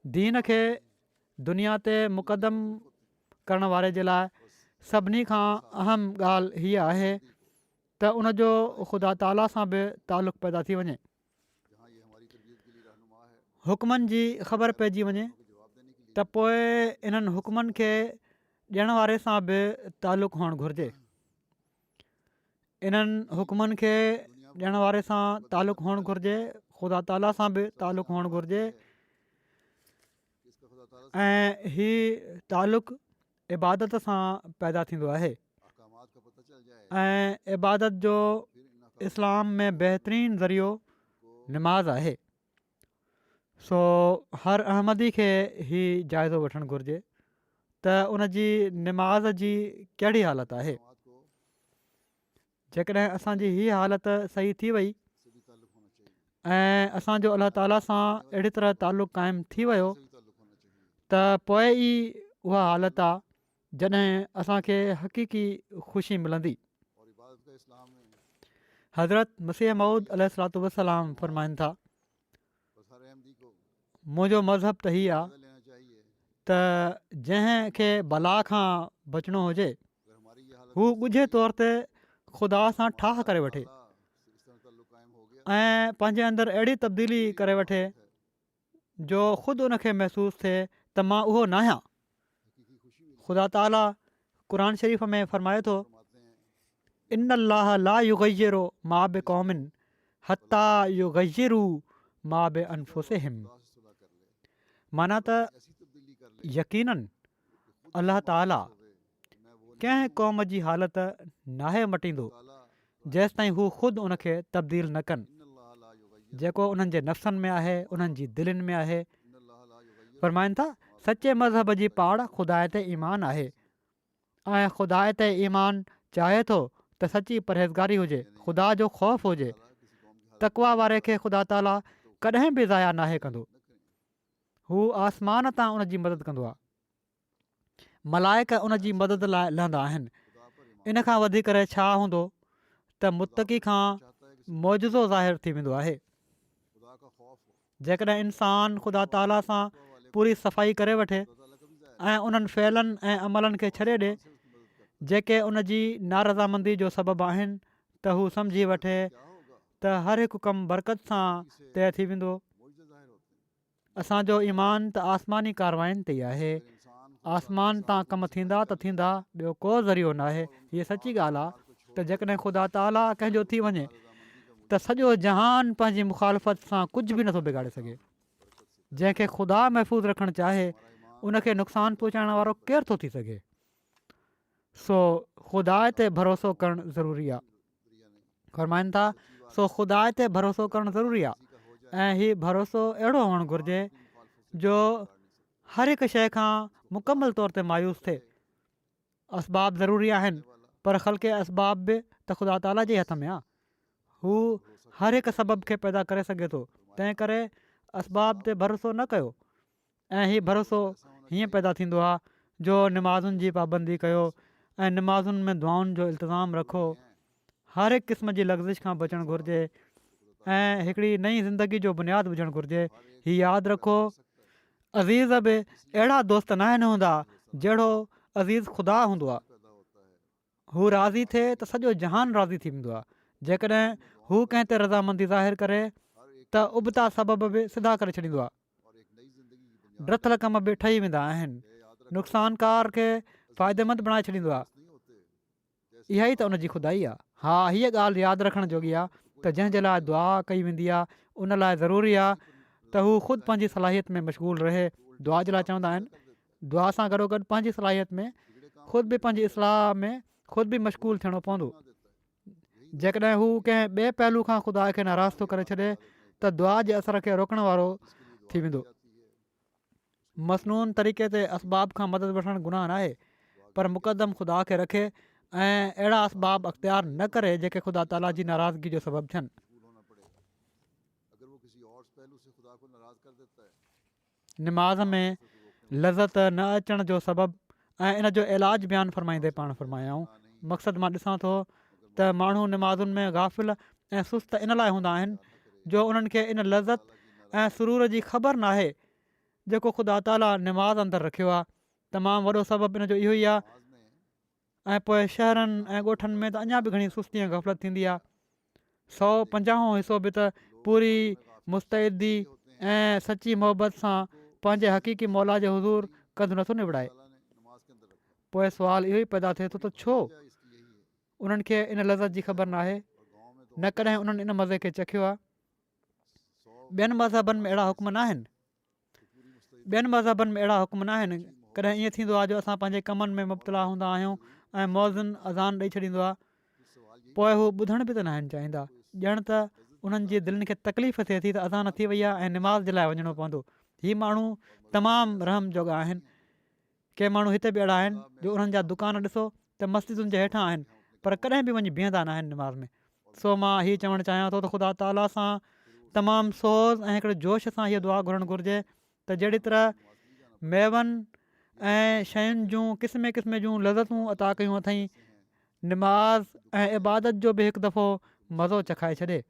दीन खे दुनिया ते मुक़दम करण वारे जे लाइ सभिनी खां अहम ॻाल्हि हीअ आहे त उनजो ख़ुदा ताला सां बि तालुक़ु पैदा थी वञे। हुकमनि जी ख़बर पइजी वञे त पोइ इन्हनि हुकमनि खे ॾियण वारे सां बि तालुक़ु हुअणु घुरिजे। इन्हनि हुकमनि खे ॾियण वारे सां तालुक़ु हुअणु घुरिजे, ख़ुदा ताला सां बि तालुक़ु हुअणु घुरिजे। ऐं हीउ तालुक़ु इबादत सां पैदा थींदो आहे। ऐं इबादत जो इस्लाम में बहितरीनु ज़रियो निमाज़ आहे। सो हर अहमदी खे हीउ जाइज़ो वठणु घुरिजे त उन जी निमाज़ जी कहिड़ी हालति आहे। जेकॾहिं असांजी हीअ हालति सही थी वई ऐं असांजो अलाह ताला सां अहिड़ी तरह तालुक़ु क़ाइमु थी वियो त पोइ ई उहा हालति आहे जॾहिं असांखे हक़ीक़ी ख़ुशी मिलंदी। हज़रत मसीह मऊद अलैहिस्सलातु वस्सलाम फ़रमाइनि था, मुंहिंजो मज़हब त हीअ आहे त जंहिंखे बला खां बचिणो हुजे हू ॻुझे तौर ते ख़ुदा सां ठाह करे वठे ऐं पंहिंजे अंदरि अहिड़ी तब्दीली करे वठे जो ख़ुदि उनखे महसूसु थिए त मां उहो न आहियां। ख़ुदा ताला क़ुर शरीफ़ में फ़रमाए थो, इन अल्लाह ला युग़य्यिरु मा बि क़ौमिन हत्ता युग़य्यिरु मा बि अनफुसिहिम। माना त यकीनन अल्लाह ताला कंहिं क़ौम जी हालति नाहे मटींदो जेसिताईं हू ख़ुदि उनखे तब्दील न कनि। जेको उन्हनि जे नफ़्सनि में आहे, उन्हनि जी दिलनि में आहे। फ़रमाइनि था, सचे मज़हब जी पाड़ ख़ुदा ते ईमान आहे ऐं ख़ुदा ते ईमान चाहे थो त सची परहेज़गारी हुजे, ख़ुदा जो ख़ौफ़ हुजे। तक़वा वारे खे ख़ुदा ताला कॾहिं बि ज़ाया नाहे कंदो। हू आसमान तां उन जी मदद कंदो आहे। मलाइक उन जी मदद लाइ लहंदा आहिनि। इन खां वधीक छा हूंदो त मुतक़ी खां मौजज़ो ज़ाहिर थी वेंदो आहे। जेकॾहिं इंसानु ख़ुदा ताला सां पूरी सफ़ाई करे वठे ऐं उन्हनि फ़इलनि ऐं अमलनि खे छॾे ॾिए जेके उन जी नारज़ामंदी जो सबबु आहिनि त हू सम्झी वठे त हर हिकु कमु बरक़त सां तइ थी वेंदो। असांजो ईमान त आसमानी कारवाइनि ते ई आहे। आसमान तां कमु थींदा त थींदा, ॿियो को ज़रियो न आहे। हीअ सची ॻाल्हि आहे त जेकॾहिं ख़ुदा ताला कंहिंजो थी वञे त सॼो जहान पंहिंजी मुखालफ़त सां कुझु बि नथो बिगाड़े सघे। जंहिंखे ख़ुदा महफ़ूज़ रखणु चाहे उनखे नुक़सानु पहुचाइण वारो केरु थो थी सघे। सो ख़ुदा ते भरोसो करणु ज़रूरी आहे। फ़रमाइनि था, सो ख़ुदा ते भरोसो करणु ज़रूरी आहे ऐं हीउ भरोसो अहिड़ो हुअणु घुरिजे जो हर हिकु शइ खां मुकमल तौर ते मायूस थिए। असबाब ज़रूरी आहिनि पर ख़ल्क़े असबाब बि त ख़ुदा ताला जे हथ में आहे। हू हर हिकु सबब खे पैदा करे सघे थो। तंहिं करे असबाब ते भरोसो न कयो ऐं हीउ भरोसो हीअं पैदा थींदो आहे जो निमाज़ुनि जी पाबंदी कयो ऐं निमाज़ुनि में दुआउनि जो इल्तिज़ाम रखो। हर हिकु क़िस्म जी लग़्ज़िश खां बचणु घुरिजे ऐं हिकिड़ी नई ज़िंदगी जो बुनियादु विझणु घुरिजे। हीउ यादि रखो, अज़ीज़ बि अहिड़ा दोस्त न आहिनि हूंदा जहिड़ो अज़ीज़ ख़ुदा हूंदो आहे। हू राज़ी थिए त सॼो जहान राज़ी थी वेंदो आहे। जेकॾहिं हू कंहिं ते रज़ामंदी ज़ाहिरु करे त उबता सबब बि सिधा करे छॾींदो आहे। ड्रथल कम बि ठही वेंदा आहिनि। नुक़सानकार खे फ़ाइदेमंद बणाए छॾींदो आहे। इहा ई त उनजी खुदाई आहे। हा, हीअ ॻाल्हि यादि रखण जोगी आहे त जंहिंजे लाइ दुआ कई वेंदी आहे उन लाइ ज़रूरी आहे त हू ख़ुदि पंहिंजी सलाहियत में मशग़ूल रहे। दुआ जे लाइ चवंदा आहिनि, दुआ सां गॾोगॾु पंहिंजी सलाहियत में ख़ुदि बि पंहिंजी इस्लाह में ख़ुदि बि मशग़ूल थियणो पवंदो। जेकॾहिं हू कंहिं ॿिए पहलू खां ख़ुदा खे नाराज़ थो करे छॾे त दुआ जे असर खे रोकण वारो थी वेंदो। मसनून तरीक़े ते असबाब खां मदद वठणु गुनाह न आहे पर मुक़दम ख़ुदा खे रखे ऐं अहिड़ा असबाब अख़्तियार न करे जेके ख़ुदा ताला जी नाराज़गी जो सबबु थियनि। निमाज़ में लज़त न अचण जो सबबु ऐं इन जो इलाजु बयानु फ़रमाईंदे पाण फ़रमायाऊं। मक़सदु मां ॾिसां थो त माण्हू निमाज़ुनि में गाफ़िल ऐं सुस्त इन लाइ हूंदा आहिनि जो उन्हनि खे इन लज़त ऐं सुरूर जी ख़बर नाहे जेको ख़ुदा ताला निमाज़ अंदरु रखियो आहे। तमामु वॾो सबबु इन जो इहो ई आहे। ऐं पोइ शहरनि ऐं ॻोठनि में त अञा बि घणी सुस्ती ऐं गफ़लत थींदी आहे। 150 हिसो बि त पूरी मुस्तैदी ऐं सची मोहबत सां पंहिंजे हक़ीक़ी मौला जे हुज़ूर कदु नथो निबड़ाए। अल्लाह ने नमाज के अंदर रखा पोइ सुवाल इहो ई पैदा थिए थो त छो वजह इसकी यही है। उन्हनि खे इन लज़त जी ख़बर नाहे, और गांव में तो न कॾहिं उन्हनि इन मज़े खे चखियो आहे। 100 ॿियनि मज़हबनि में अहिड़ा हुकुम न आहिनि, पूरी मुस्तैदी ॿियनि मज़हबनि में अहिड़ा हुकुम न आहिनि। कॾहिं ईअं थींदो आहे जो असां पंहिंजे कमनि में मुब्तला हूंदा आहियूं ऐं मौज़िन अज़ान ॾेई छॾींदो आहे, सवाल यही पोइ हू ॿुधण बि त न आहिनि चाहींदा। ॼण त उन्हनि जी दिलनि खे तकलीफ़ थिए थी त अज़ान थी वई आहे ऐं निमाज़ जे लाइ वञिणो पवंदो। हीअ माण्हू तमामु रहम जोगा आहिनि। के माण्हू हिते बि अहिड़ा आहिनि जो उन्हनि जा दुकान ॾिसो त मस्जिदुनि जे हेठां आहिनि, पर कॾहिं बि वञी बीहंदा न आहिनि निमाज़ में। सो मां हीअ चवणु चाहियां थो त ख़ुदा ताला सां तमामु सोज़ ऐं हिकिड़े जोश सां हीअ दुआ घुरणु घुरिजे त जहिड़ी तरह मेवनि ऐं शयुनि जूं क़िस्म क़िस्म जूं लज़तूं अता कयूं अथई, निमाज़ ऐं इबादत जो बि हिकु दफ़ो मज़ो चखाए छॾे।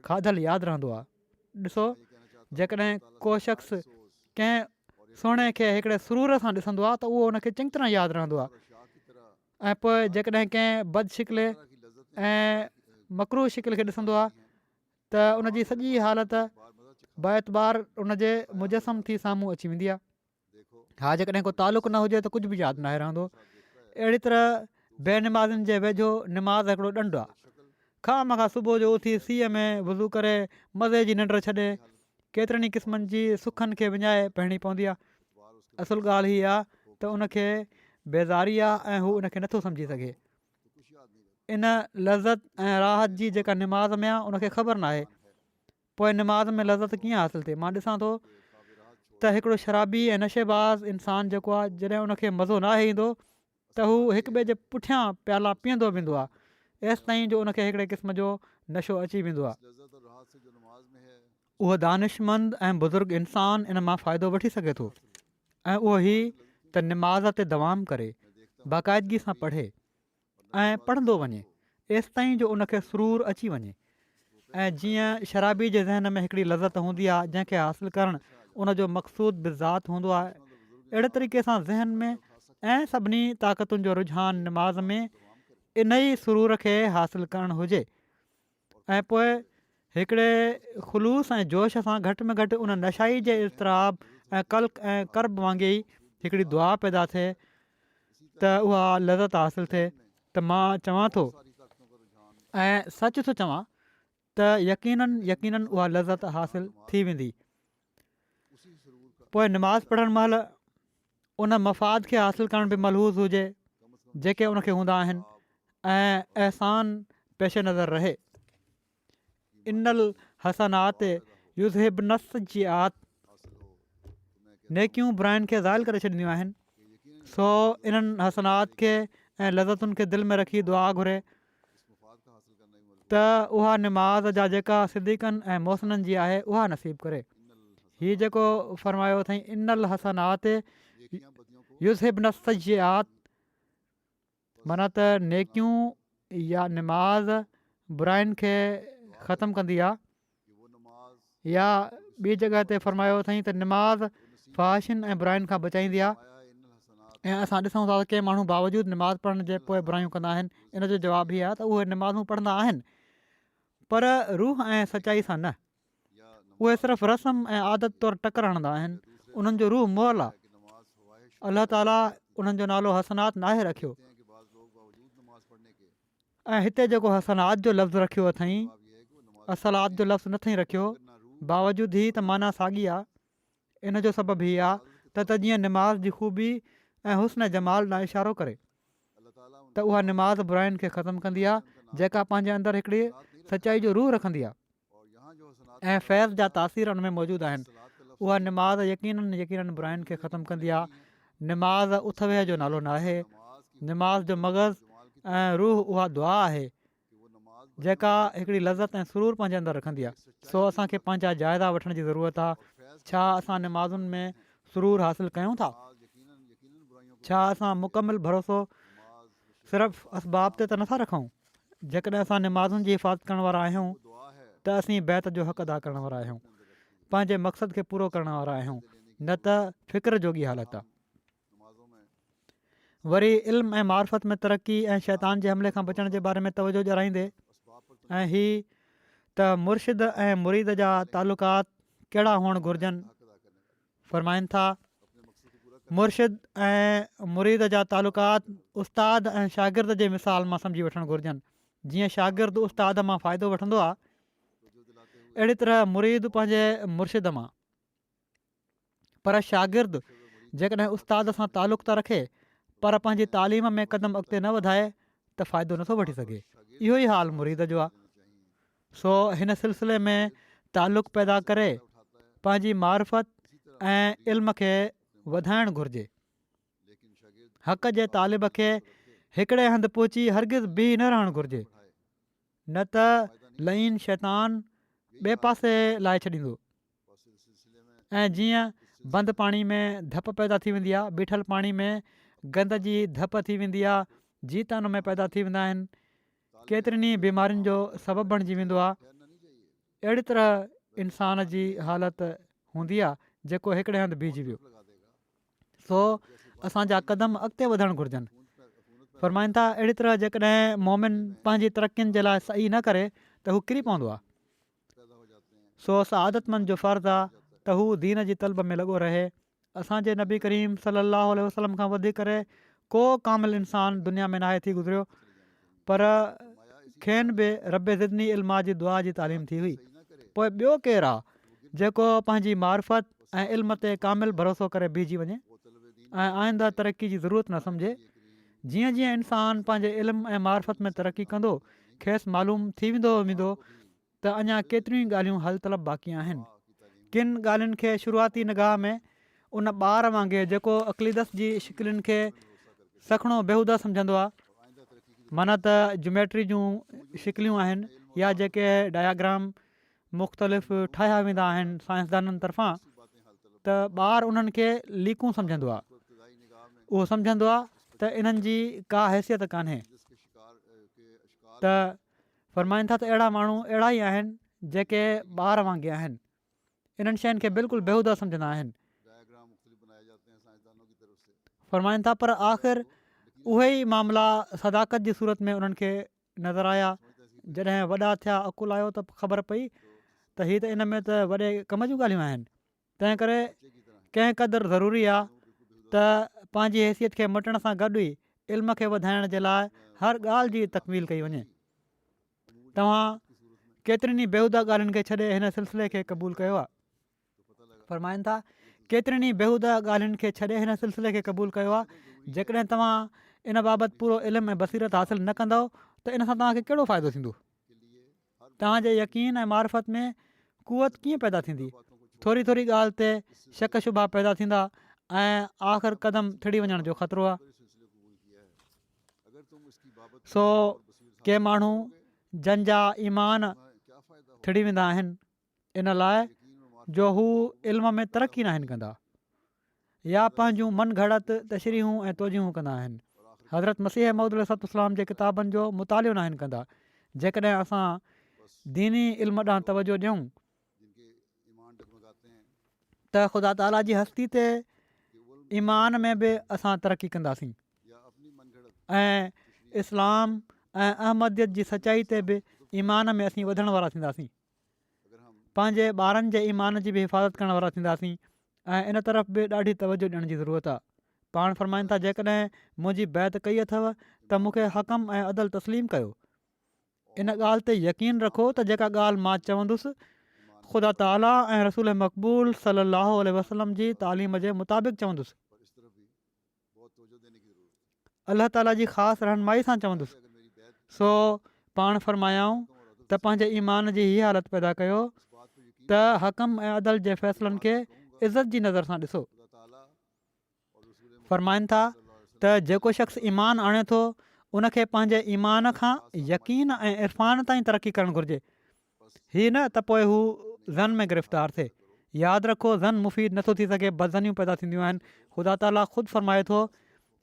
खाधल यादि रहंदो आहे। ॾिसो, जेकॾहिं को शख़्स कंहिं सुहिणे खे हिकिड़े सुरूर सां ॾिसंदो आहे त उहो उनखे चङी तरह यादि रहंदो आहे। ऐं पोइ जेकॾहिं कंहिं बदशिकिले ऐं मकरू शिकिल खे ॾिसंदो आहे त उनजी सॼी हालति बाएतबार उनजे मुजसम थी साम्हूं अची वेंदी आहे। हा, जेकॾहिं को तालुक़ु न हुजे त कुझु बि यादि न रहंदो। अहिड़ी तरह बेनिमाज़नि जे वेझो निमाज़ हिकिड़ो ॾंडु आहे। खां सुबुह जो उथी सीअ में वज़ू करे मज़े जी निंड छॾे केतिरनि ई क़िस्मनि जी सुखनि खे विञाए पहिणी पवंदी आहे। असुलु ॻाल्हि हीअ आहे त उनखे बेज़ारी आहे ऐं हू उनखे नथो सम्झी सघे। इन लज़त ऐं राहत जी जेका निमाज़ में आहे उनखे ख़बर न आहे। पोइ निमाज़ में लज़त कीअं हासिलु थिए? मां ॾिसां थो त हिकिड़ो शराबी ऐं नशेबाज़ इंसानु जेको आहे, जॾहिं उनखे मज़ो न आहे ईंदो त हू हिक ॿिए जे पुठियां प्याला पीअंदो वेंदो आहे, एसि ताईं जो उनखे हिकिड़े क़िस्म जो नशो अची वेंदो आहे। उहो दानिशमंद ऐं बुज़ुर्ग इंसानु इन मां फ़ाइदो वठी सघे थो ऐं उहो ई त निमाज़ ते दवाम करे, बाक़ाइदगी सां पढ़े ऐं पढ़ंदो वञे एसि ताईं जो उनखे सुरूर अची वञे। ऐं जीअं शराबी जे ज़हन में हिकिड़ी लज़त हूंदी आहे जंहिंखे हासिलु करणु उनजो मक़सूद बिज़ात हूंदो आहे, अहिड़े तरीक़े सां ज़हन में ऐं सभिनी ताक़तुनि जो रुझान निमाज़ में इन ई सुरूर खे हासिलु करणु हुजे। ऐं पोइ हिकिड़े ख़ुलूस ऐं जोश सां घटि में घटि उन नशाई जे इज़तराब ऐं कल्क ऐं कर्ब वांगुरु हिकिड़ी दुआ पैदा थिए त उहा लज़त हासिलु थिए। त मां चवां थो ऐं सच थो चवां त यकीननि उहा लज़त हासिलु थी वेंदी। पोइ निमाज़ पढ़णु महिल उन मफ़ाद खे हासिलु करण बि मलहूज़ हुजे जेके उनखे हूंदा आहिनि ऐं अहसान पेश नज़र रहे। इनल हसनात युज़हिब नस्जियात, नेकियूं बुराइनि खे ज़ाइल करे छॾींदियूं आहिनि। सो इन्हनि हसनात खे ऐं लज़तुनि खे दिलि में रखी दुआ घुरे त उहा निमाज़ जा जेका सिद्दीक़नि ऐं मोहसिननि जी आहे उहा नसीबु करे। हीअ जेको फ़रमायो अथई इनल हसनात युज़हिब नस्जियात, माना त नेकियूं या निमाज़ बुराइनि खे ख़तमु कंदी आहे। या ॿी जॻह ते फ़रमायो अथई त निमाज़ फ़ाहिशिन ऐं बुराइनि खां बचाईंदी आहे। ऐं असां ॾिसूं था त के माण्हू बावजूदु निमाज़ पढ़ण जे पोइ बुराइयूं कंदा आहिनि। इन जो जवाबु हीअ आहे त उहे निमाज़ूं पढ़ंदा आहिनि पर रूह ऐं सचाई सां न। उहे सिर्फ़ु रस्म ऐं आदत तौरु टकर हणंदा आहिनि। उन्हनि जो रूह मुअल आहे। अलाह ताला उन्हनि जो नालो हसनात नाहे रखियो। ऐं हिते जेको हसनात जो लफ़्ज़ु रखियो अथई, असलात जो लफ़्ज़ु नथई रखियो, बावजूदु ही त माना साॻी आहे। इन जो सबबु हीअ आहे त जीअं निमाज़ जी ख़ूबी ऐं हुस्न जमाल ॾांहुं इशारो करे त उहा निमाज़ बुराइनि खे ख़तमु कंदी आहे जेका पंहिंजे अंदरि हिकिड़ी सचाई जो रूह रखंदी आहे ऐं फैज़ जा तासीर हुन में मौजूदु आहिनि। उहा निमाज़ यकीननि बुराइनि खे ख़तमु कंदी आहे। निमाज़ उथ वेह जो नालो न आहे। निमाज़ जो मग़ज़ ऐं रूह उहा दुआ आहे जेका हिकिड़ी लज़त ऐं सुरूर पंहिंजे अंदरि रखंदी आहे। सो असांखे पंहिंजा जाइज़ा वठण जी ज़रूरत आहे। छा असां निमाज़ुनि में सुरूर हासिलु कयूं था? छा असां मुकमिल भरोसो सिर्फ़ु असबाब ते त नथा रखूं? जेकॾहिं असां निमाज़ुनि जी हिफ़ाज़त करण वारा आहियूं त असीं बैत जो हक़ अदा करण वारा आहियूं, पंहिंजे मक़सद खे पूरो करण वारा आहियूं, न त फ़िक्र जोगी हालति आहे। वरी इल्म ऐं मार्फत में तरक़ी ऐं शैतान जे हमले खां बचण जे बारे में तवजो ॾियाराईंदे ऐं ही त मुर्शिद ऐं मुरीद जा तालुकात कहिड़ा हुअणु घुरिजनि। फ़रमाइनि था मुर्शिद ऐं मुरीद जा तालुकात उस्ताद ऐं शागिर्द जे मिसाल मां सम्झी वठणु घुरिजनि। जीअं शागिर्द उस्ताद मां फ़ाइदो वठंदो आहे, अहिड़ी तरह मुरीद पंहिंजे मुर्शिद मां। पर शागिर्द जेकॾहिं उस्ताद सां तालुक़ु था रखे पर पंहिंजी तालीम में क़दम अॻिते न वधाए त फ़ाइदो नथो वठी सघे। इहो ई हाल मुरीद जो आहे। सो हिन सिलसिले में तालुक़ु पैदा करे पंहिंजी मारिफत ऐं इल्म खे वधाइणु घुरिजे। हक़ जे तालिब खे हिकिड़े हंधि पहुची हरगिज़ बीह न रहणु घुरिजे, न त लईन शैतान ॿिए पासे लाइ छॾींदो। ऐं जीअं बंदि पाणी में धप पैदा थी वेंदी आहे, बीठल पाणी में गंद जी धप थी वेंदी आहे, जीत उन में पैदा थी वेंदा आहिनि, केतिरनि बीमारियुनि जो सबबु बणिजी वेंदो आहे। अहिड़ी तरह इंसान जी हालति हूंदी आहे जेको हिकिड़े हंधि बीहजी वियो। सो असांजा क़दम अॻिते वधणु घुरिजनि। फ़रमाइनि था अहिड़ी तरह जेकॾहिं मोमिन पंहिंजी तरक़ियुनि जे लाइ सही न करे त हू किरी पवंदो आहे। सो सआदतमंद जो फ़र्ज़ु आहे त हू दीन जी तलब में लॻो रहे। असांजे नबी करीम सल्लल्लाहु अलैहि वसल्लम खां वधीक करे को कामिल इंसान दुनिया में नाहे थी गुज़रियो, पर खेनि बि रब ज़िदनी इल्मा जी दुआ जी तालीम थी हुई। पोइ ॿियो केरु आहे जेको पंहिंजी मारिफत ऐं इल्म ते कामिल भरोसो करे बीहजी वञे ऐं आईंदा तरक़ी जी ज़रूरत न सम्झे। जीअं जीअं इंसानु पंहिंजे इल्म ऐं मारिफत में तरक़ी कंदो, खेसि मालूम थी वेंदो त अञा केतिरियूं ॻाल्हियूं हल तलब बाक़ी आहिनि। किन ॻाल्हियुनि खे शुरूआती निगाह में उन ॿार वांगुरु जेको अक़लीदत जी शिकिलुनि खे सखणो बेहूदा सम्झंदो आहे, माना त ज्योमेट्री जूं शिकिलियूं आहिनि या जेके डायाग्राम मुख़्तलिफ़ ठाहिया वेंदा आहिनि साइंसदाननि तरफ़ां, त ॿारु उन्हनि खे लीकूं सम्झंदो आहे। उहो सम्झंदो आहे त इन्हनि जी का हैसियत कान्हे। त फ़रमाइनि था त अहिड़ा माण्हू अहिड़ा ई आहिनि जेके ॿार वांगुरु आहिनि, इन्हनि शयुनि खे बिल्कुलु बेहूदा सम्झंदा आहिनि। फ़रमाइनि था पर आख़िर उहे ई मामला सदाकत जी सूरत में उन्हनि खे नज़र आया। जॾहिं वॾा थिया, अकुल आयो त ख़बर पई त हीअ त इन में त वॾे कम जूं ॻाल्हियूं आहिनि। तंहिं करे कंहिं क़दुरु ज़रूरी आहे त पंहिंजी हैसियत खे मटण सां गॾु ई इल्म खे वधाइण जे लाइ हर ॻाल्हि जी तकमील कई वञे। तव्हां केतिरनि बेहूदा ॻाल्हियुनि खे छॾे हिन सिलसिले खे क़बूलु कयो आहे। फ़रमाइनि था केतिरनि बेहूदा ॻाल्हियुनि खे छॾे हिन सिलसिले खे क़बूलु कयो आहे। जेकॾहिं तव्हां इन बाबति पूरो इल्मु ऐं बसीरत हासिलु न कंदव त इन सां तव्हांखे कहिड़ो फ़ाइदो थींदो? तव्हांजे यकीन ऐं मारिफत में कुवत कीअं पैदा थींदी? थोरी थोरी ॻाल्हि ते शक शुबा पैदा थींदा ऐं आख़िर क़दम थिड़ी वञण जो ख़तरो आहे। सो के माण्हू जंहिंजा ईमान थिड़ी वेंदा आहिनि इन लाइ जो हू इल्म में तरक़ी न आहिनि कंदा या पंहिंजूं मन घड़त तशरीहूं ऐं तोजूं कंदा आहिनि। हज़रत मसीह मौद अलैहिस्सलाम जे किताबनि जो मुतालियो न आहिनि कंदा। जेकॾहिं असां दीनी इल्म ॾांहुं तवजो ॾियूं त ख़ुदा ताला जी हस्ती ते ईमान में बि असां तरक़ी कंदासीं ऐं इस्लाम ऐं अहमदियत जी सचाई ते बि ईमान में असीं वधण वारा थींदासीं। पंहिंजे ॿारनि जे ईमान जी बि हिफ़ाज़त करण वारा थींदासीं ऐं इन तरफ़ बि ॾाढी तवजो ॾियण जी ज़रूरत आहे। पाण फ़रमाइनि था जेकॾहिं मुंहिंजी बैत कई अथव त मूंखे हकम ऐं अदल तस्लीम कयो। इन ॻाल्हि ते यकीन रखो त जेका ॻाल्हि मां चवंदुसि ख़ुदा ताला ऐं रसूल मक़बूल सल्लल्लाहु अलैहि वसल्लम जी तालीम जे मुताबिक़ चवंदुसि, अलाह ताला जी ख़ासि रहनुमाई सां चवंदुसि। सो पाण फ़रमायाऊं त पंहिंजे ईमान जी हीअ हालति पैदा कयो त हकम ऐं अदल जे फ़ैसिलनि खे इज़त जी नज़र सां ॾिसो। फ़रमाइनि था त जेको शख़्स ईमान आणे थो उनखे पंहिंजे ईमान खां यकीन ऐं इरफ़ान ताईं तरक़ी करणु घुरिजे, हीअ न त पोइ हू ज़न में गिरफ़्तार थिए। यादि रखो ज़न मुफ़ीद नथो थी सघे, बदज़नियूं पैदा थींदियूं आहिनि। ख़ुदा ताला ख़ुदि फ़रमाए थो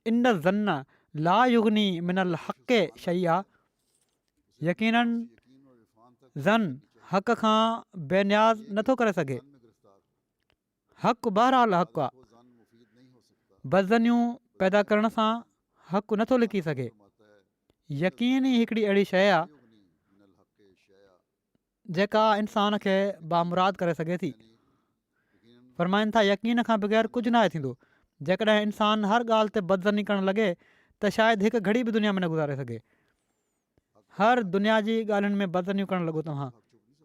इन ज़न ला युगनी मिनल हक़ शैया, यकीनन ज़न हक़ खां बेनियाज़ नथो करे सघे। हक़ बहरहाल हक़ आहे, बदज़नियूं पैदा करण सां हक़ नथो लिकी सघे। यकीन ई हिकिड़ी अहिड़ी शइ आहे जेका इंसान खे बामुराद करे सघे थी। फ़रमाइनि था यकीन खां बग़ैर कुझु न थींदो। जेकॾहिं इंसानु हर ॻाल्हि ते बदज़नी करणु लॻे त शायदि हिकु घड़ी बि दुनिया में न गुज़ारे सघे। हर दुनिया जी ॻाल्हियुनि में बदज़नियूं करणु लॻो तव्हां,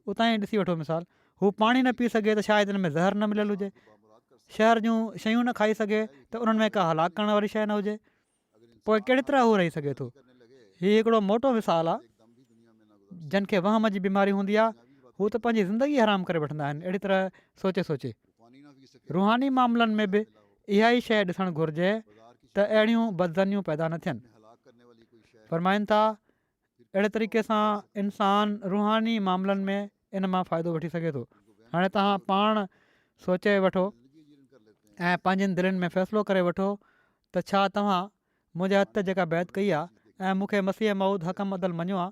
उतां ई ॾिसी वठो मिसाल, हू पाणी न पी सघे त शायदि हिन में ज़हर न मिलियलु हुजे, शहर जूं शयूं न खाई सघे त उन्हनि में का हलाक करण वारी शइ न हुजे, पोइ कहिड़ी तरह हू रही सघे थो। हीउ हिकिड़ो मोटो मिसाल आहे। जिन खे वहम जी बीमारी हूंदी आहे हू त पंहिंजी ज़िंदगी हराम करे वठंदा आहिनि। अहिड़ी तरह सोचे रुहानी मामलनि में बि इहा ई शइ ॾिसणु घुरिजे त अहिड़ियूं बदज़नियूं पैदा न थियनि। फ़रमाइनि था अहिड़े तरीक़े सां इंसानु रुहानी मामलनि में इन मां फ़ाइदो वठी सघे थो। हाणे तव्हां पाण सोचे वठो ऐं पंहिंजनि दिलनि में फ़ैसिलो करे वठो त छा तव्हां मुंहिंजे हथ जेका बैत कई आहे ऐं मूंखे मसीह मऊद हकम अदल मञियो आहे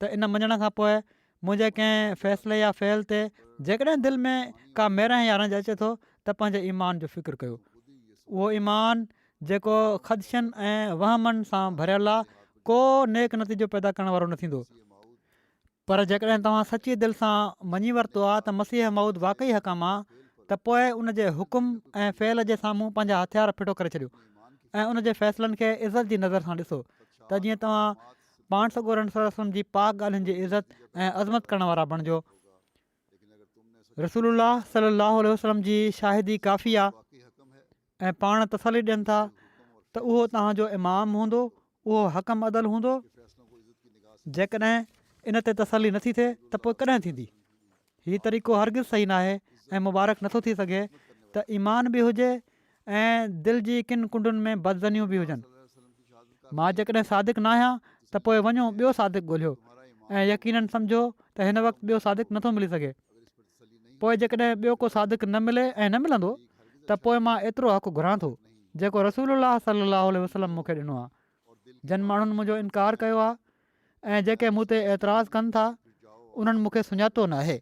त इन मञण खां पोइ मुंहिंजे कंहिं फ़ैसिले या फ़ैल ते जेकॾहिं दिलि में का मेरह या रंज अचे थो त पंहिंजे ईमान जो फ़िक्रु कयो। उहो ईमान जेको ख़दशनि ऐं वहमनि सां भरियलु आहे को नेक नतीजो पैदा करण वारो न थींदो। पर जेकॾहिं तव्हां सची दिलि सां मञी वरितो आहे त मसीह मऊद वाक़ई हकम आहे त पोइ उन जे हुकुम ऐं फ़ैल जे साम्हूं पंहिंजा हथियार फिटो करे छॾियो ऐं उन जे फ़ैसिलनि खे इज़त जी नज़र सां ॾिसो त जीअं तव्हां पाण सॻोरन सलम जी पाक ॻाल्हियुनि जी इज़त ऐं अज़मत करण वारा बणिजो। रसूलुल्लाह सल्लल्लाहु अलैहि वसल्लम जी शाहिदी काफ़ी आहे ऐं पाण तसली ॾियनि था त उहो तव्हांजो इमाम हूंदो, उहो हकम अदल हूंदो। जेकॾहिं इन ते तसली नथी थिए त पोइ कॾहिं थींदी? हीउ तरीक़ो हरगिज़ सही न आहे ऐं मुबारक नथो थी सघे त ईमान बि हुजे ऐं दिलि जी किन कुंडुनि में बदज़नियूं बि हुजनि। मां जेकॾहिं सादिक न आहियां त पोइ वञो ॿियो सादिक ॻोल्हियो ऐं यकीननि सम्झो त हिन वक़्तु ॿियो सादिक नथो मिली सघे। पोइ जेकॾहिं ॿियो को सादिक न मिले ऐं न मिलंदो त पोइ मां एतिरो हक़ु घुरां थो जेको रसूलुल्लाह सल्लल्लाहु अलैहि वसल्लम मूंखे ॾिनो आहे। जिन माण्हुनि मुंहिंजो इनकार कयो आहे ऐं जेके मूं ते एतिराज़ु कनि था उन्हनि मूंखे सुञातो न आहे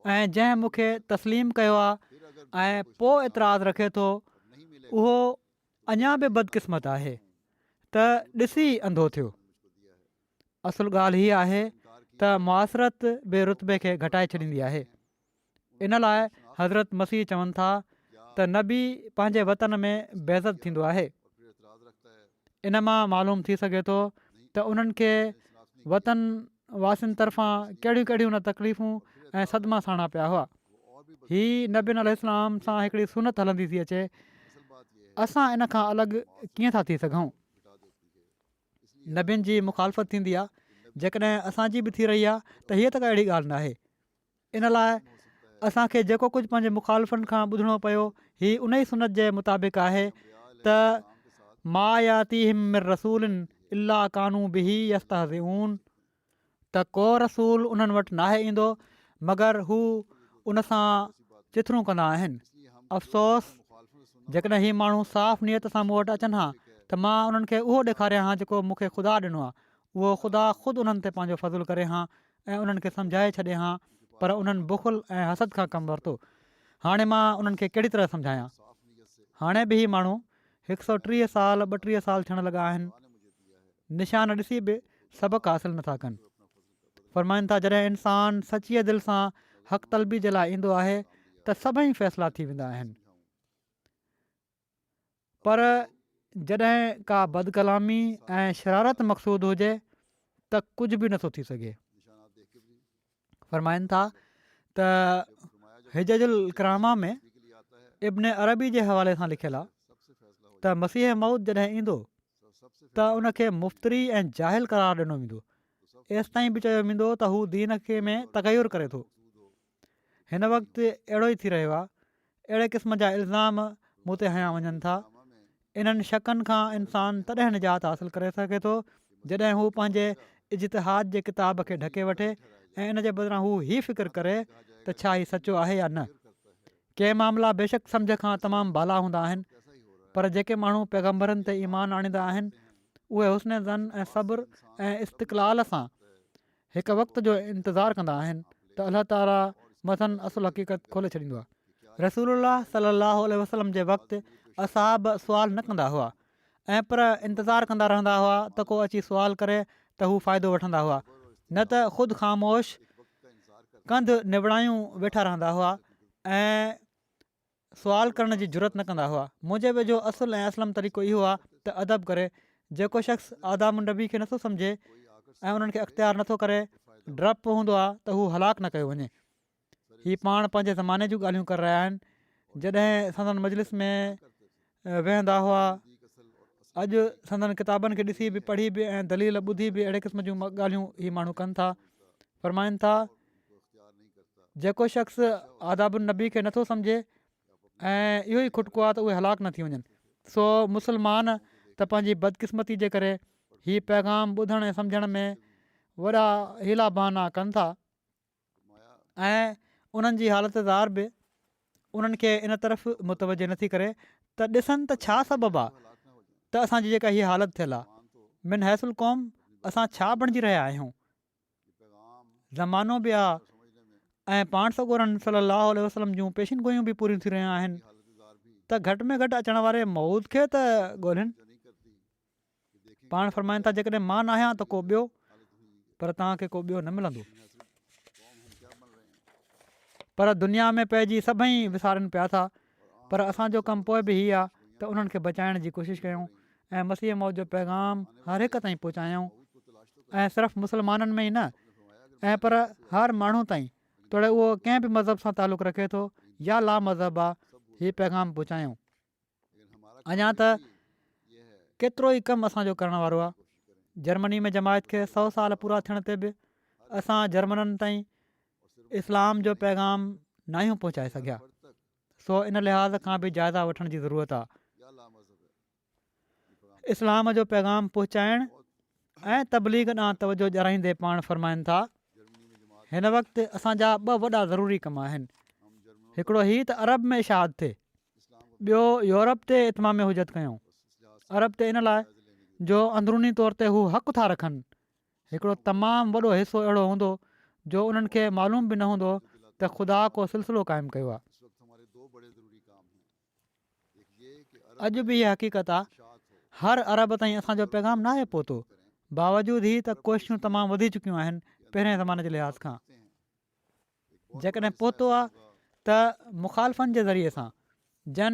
ऐं जंहिं मूंखे तस्लीम कयो आहे ऐं पोइ एतिराज़ु रखे थो उहो अञा बि बदकिस्मत आहे त ॾिसी अंधो थियो। असुलु ॻाल्हि हीअ आहे त मुआसरत बे रुतबे खे घटाए छॾींदी आहे। इन लाइ हज़रत मसीह चवनि था त नबी पंहिंजे वतन में बेइज़त थींदो आहे। इन मां मालूम थी सघे थो त उन्हनि खे वतन वासियुनि तरफ़ां कहिड़ियूं कहिड़ियूं न तकलीफ़ूं ऐं सदमा साणा पिया हुआ। हीअ नबीन अलैहिस्सलाम सां हिकिड़ी सुनत हलंदी थी अचे। असां इन खां अलॻि कीअं था थी सघूं? नबियुनि जी मुखालफ़त थींदी आहे। जेकॾहिं असांजी बि थी रही आहे त हीअ त का अहिड़ी ॻाल्हि न आहे। इन लाइ असांखे जेको कुझु पंहिंजे मुखालफ़नि खां ॿुधणो पियो हीअ उन ई सुनत जे मुताबिक़ आहे त मा यातीहिम मिर रसूलिन इल्ला कानू बिही यस्तहज़िऊन त को रसूल उन्हनि वटि नाहे ईंदो मगर हू उन सां चिथरूं कंदा आहिनि। अफ़सोस जेकॾहिं हीअ माण्हू साफ़ नियत सां मूं वटि अचनि हा त मां उन्हनि खे उहो ॾेखारियां हा जेको मूंखे ख़ुदा ॾिनो आहे। उहो ख़ुदा ख़ुदि उन्हनि ते पंहिंजो फज़ुलु करे हा ऐं उन्हनि खे सम्झाए छॾे हा, पर उन्हनि बुख़ुल ऐं हसद खां कमु वरितो। हाणे मां उन्हनि खे कहिड़ी तरह सम्झायां? हाणे बि हीअ माण्हू 130 साल 32 साल थियण लॻा आहिनि, निशान ॾिसी बि सबक़ु हासिलु नथा कनि। फ़रमाइनि था जॾहिं इंसानु सचीअ दिलि सां हक़ तलबी जे लाइ ईंदो आहे त सभई फ़ैसिला थी वेंदा आहिनि। पर जॾहिं का बदकलामी ऐं शरारत मक़सूदु हुजे त कुझु बि नथो थी सघे। फ़रमाइनि था त हिजजुल करामा में इब्न अरबी जे हवाले सां लिखियलु आहे त मसीह मऊद जॾहिं ईंदो त उनखे मुफ़्तरी ऐं जाहिल करार ॾिनो वेंदो। एसि ताईं बि चयो वेंदो त हू दीन खे में तग़युर करे थो। हिन वक़्तु अहिड़ो ई थी रहियो आहे। अहिड़े क़िस्म जा इल्ज़ाम मूं ते हयां वञनि था। इन्हनि शकनि खां इंसानु तॾहिं निजात हासिलु करे सघे थो जॾहिं हू पंहिंजे इज्तिहाद जे किताब खे ढके वठे ऐं इन जे बदिरां हू हीअ फ़िक्र करे त छा हीउ सचो आहे या न। के मामला बेशक सम्झ खां तमामु बाला हूंदा आहिनि, पर जेके माण्हू पैगम्बरनि ते ईमान आणींदा आहिनि उहे हुस्न ज़न ऐं सब्र ऐं इस्तक़लाल सां हिकु वक़्त जो इंतज़ारु कंदा आहिनि त अलाह ताला मथनि असुलु हक़ीक़त खोले छॾींदो आहे। रसूलुल्लाह सल्लल्लाहु अलैहि वसल्लम जे वक़्तु असहाब सुवाल न कंदा हुआ ऐं पर इंतज़ारु कंदा रहंदा हुआ त को अची सुवाल करे त हू फ़ाइदो वठंदा हुआ। न त ख़ुदि ख़ामोश कंधु निबड़ायूं वेठा रहंदा हुआ ऐं सुवाल करण जी ज़रूरत न कंदा हुआ। मुंहिंजे वेझो असुलु ऐं असलम तरीक़ो इहो आहे त अदब करे जेको शख़्स आदाम नबी खे नथो सम्झे ऐं उन्हनि खे अख़्तियार नथो करे, डपु हूंदो आहे त हू हलाक न कयो वञे। हीअ पाण पंहिंजे ज़माने जूं ॻाल्हियूं करे रहिया आहिनि। जॾहिं संदन मजलिस में वेहंदा हुआ, अॼु संदन किताबनि खे ॾिसी बि पढ़ी बि ऐं दलील ॿुधी बि अहिड़े क़िस्म जूं ॻाल्हियूं हीअ माण्हू कनि था। फ़रमाइनि था जेको शख़्स आदाब नबी खे नथो सम्झे ऐं इहो ई खुटको आहे त उहे हलाक न थी वञनि। सो मुस्लमान त पंहिंजी बदकिस्मती जे करे हीअ पैगाम ॿुधण ऐं सम्झण में वॾा हीला बहाना कनि था ऐं उन्हनि जी हालत ज़ार बि उन्हनि खे इन तरफ़ मुतवजो नथी करे त ॾिसनि त छा सबबु आहे त असांजी जेका हीअ हालत थियल आहे। मिन हैसुल क़ौम असां छा बणिजी रहिया आहियूं। ज़मानो बि आहे ऐं पाण सॻोरनि सलाहु आलैहि वसल्लम जूं पेशिन गोयूं बि पूरियूं थी रहियूं आहिनि त घटि में घटि अचण वारे मौत खे त ॻोल्हिनि। पाण फ़रमाइनि था जेकॾहिं मां न आहियां त को ॿियो, पर तव्हांखे को ॿियो न मिलंदो। पर दुनिया में पइजी सभई विसारनि पिया था। पर असांजो कमु पोइ बि हीअ आहे त उन्हनि खे बचाइण जी कोशिशि कयूं ऐं मसीह मौत जो पैगाम हर हिक ताईं पहुचायूं ऐं सिर्फ़ु मुस्लमाननि में ई न ऐं पर हर माण्हू ताईं, तोड़े उहो कंहिं बि मज़हब सां तालुक़ु रखे थो या ला मज़हब आहे, हीअ पैगाम पहुचायूं। अञा त केतिरो ई कमु असांजो करण वारो आहे। जर्मनी में जमायत खे 100 साल पूरा थियण ते बि असां जर्मननि ताईं इस्लाम जो पैगाम न आहियूं पहुचाए सघिया। सो इन लिहाज़ खां बि जाइज़ा वठण जी ज़रूरत आहे। इस्लाम जो पैगाम पहुचाइण ऐं तबलीग ॾांहुं तवजो ॼाणाईंदे पाण फ़रमाइनि था हिन वक़्तु असांजा 2 वॾा ज़रूरी कम आहिनि। हिकिड़ो हीउ त अरब में इशाद थिए, ॿियो यूरोप ते इतमाम हुजत कयूं। अरब ते इन लाइ जो अंदरूनी तौर ते हू हक़ था रखनि। हिकिड़ो तमामु वॾो हिसो अहिड़ो हूंदो जो उन्हनि खे मालूम बि न हूंदो त ख़ुदा को सिलसिलो क़ाइमु कयो आहे। अॼु बि इहा हक़ीक़त आहे, हर अरब ताईं असांजो पैगाम न आहे पहुतो, बावजूदि ई त कोशिशूं तमामु वधी चुकियूं आहिनि पहिरें ज़माने जे लिहाज़ खां। जेकॾहिं पहुतो आहे त मुखालफ़नि जे ज़रिए सां जन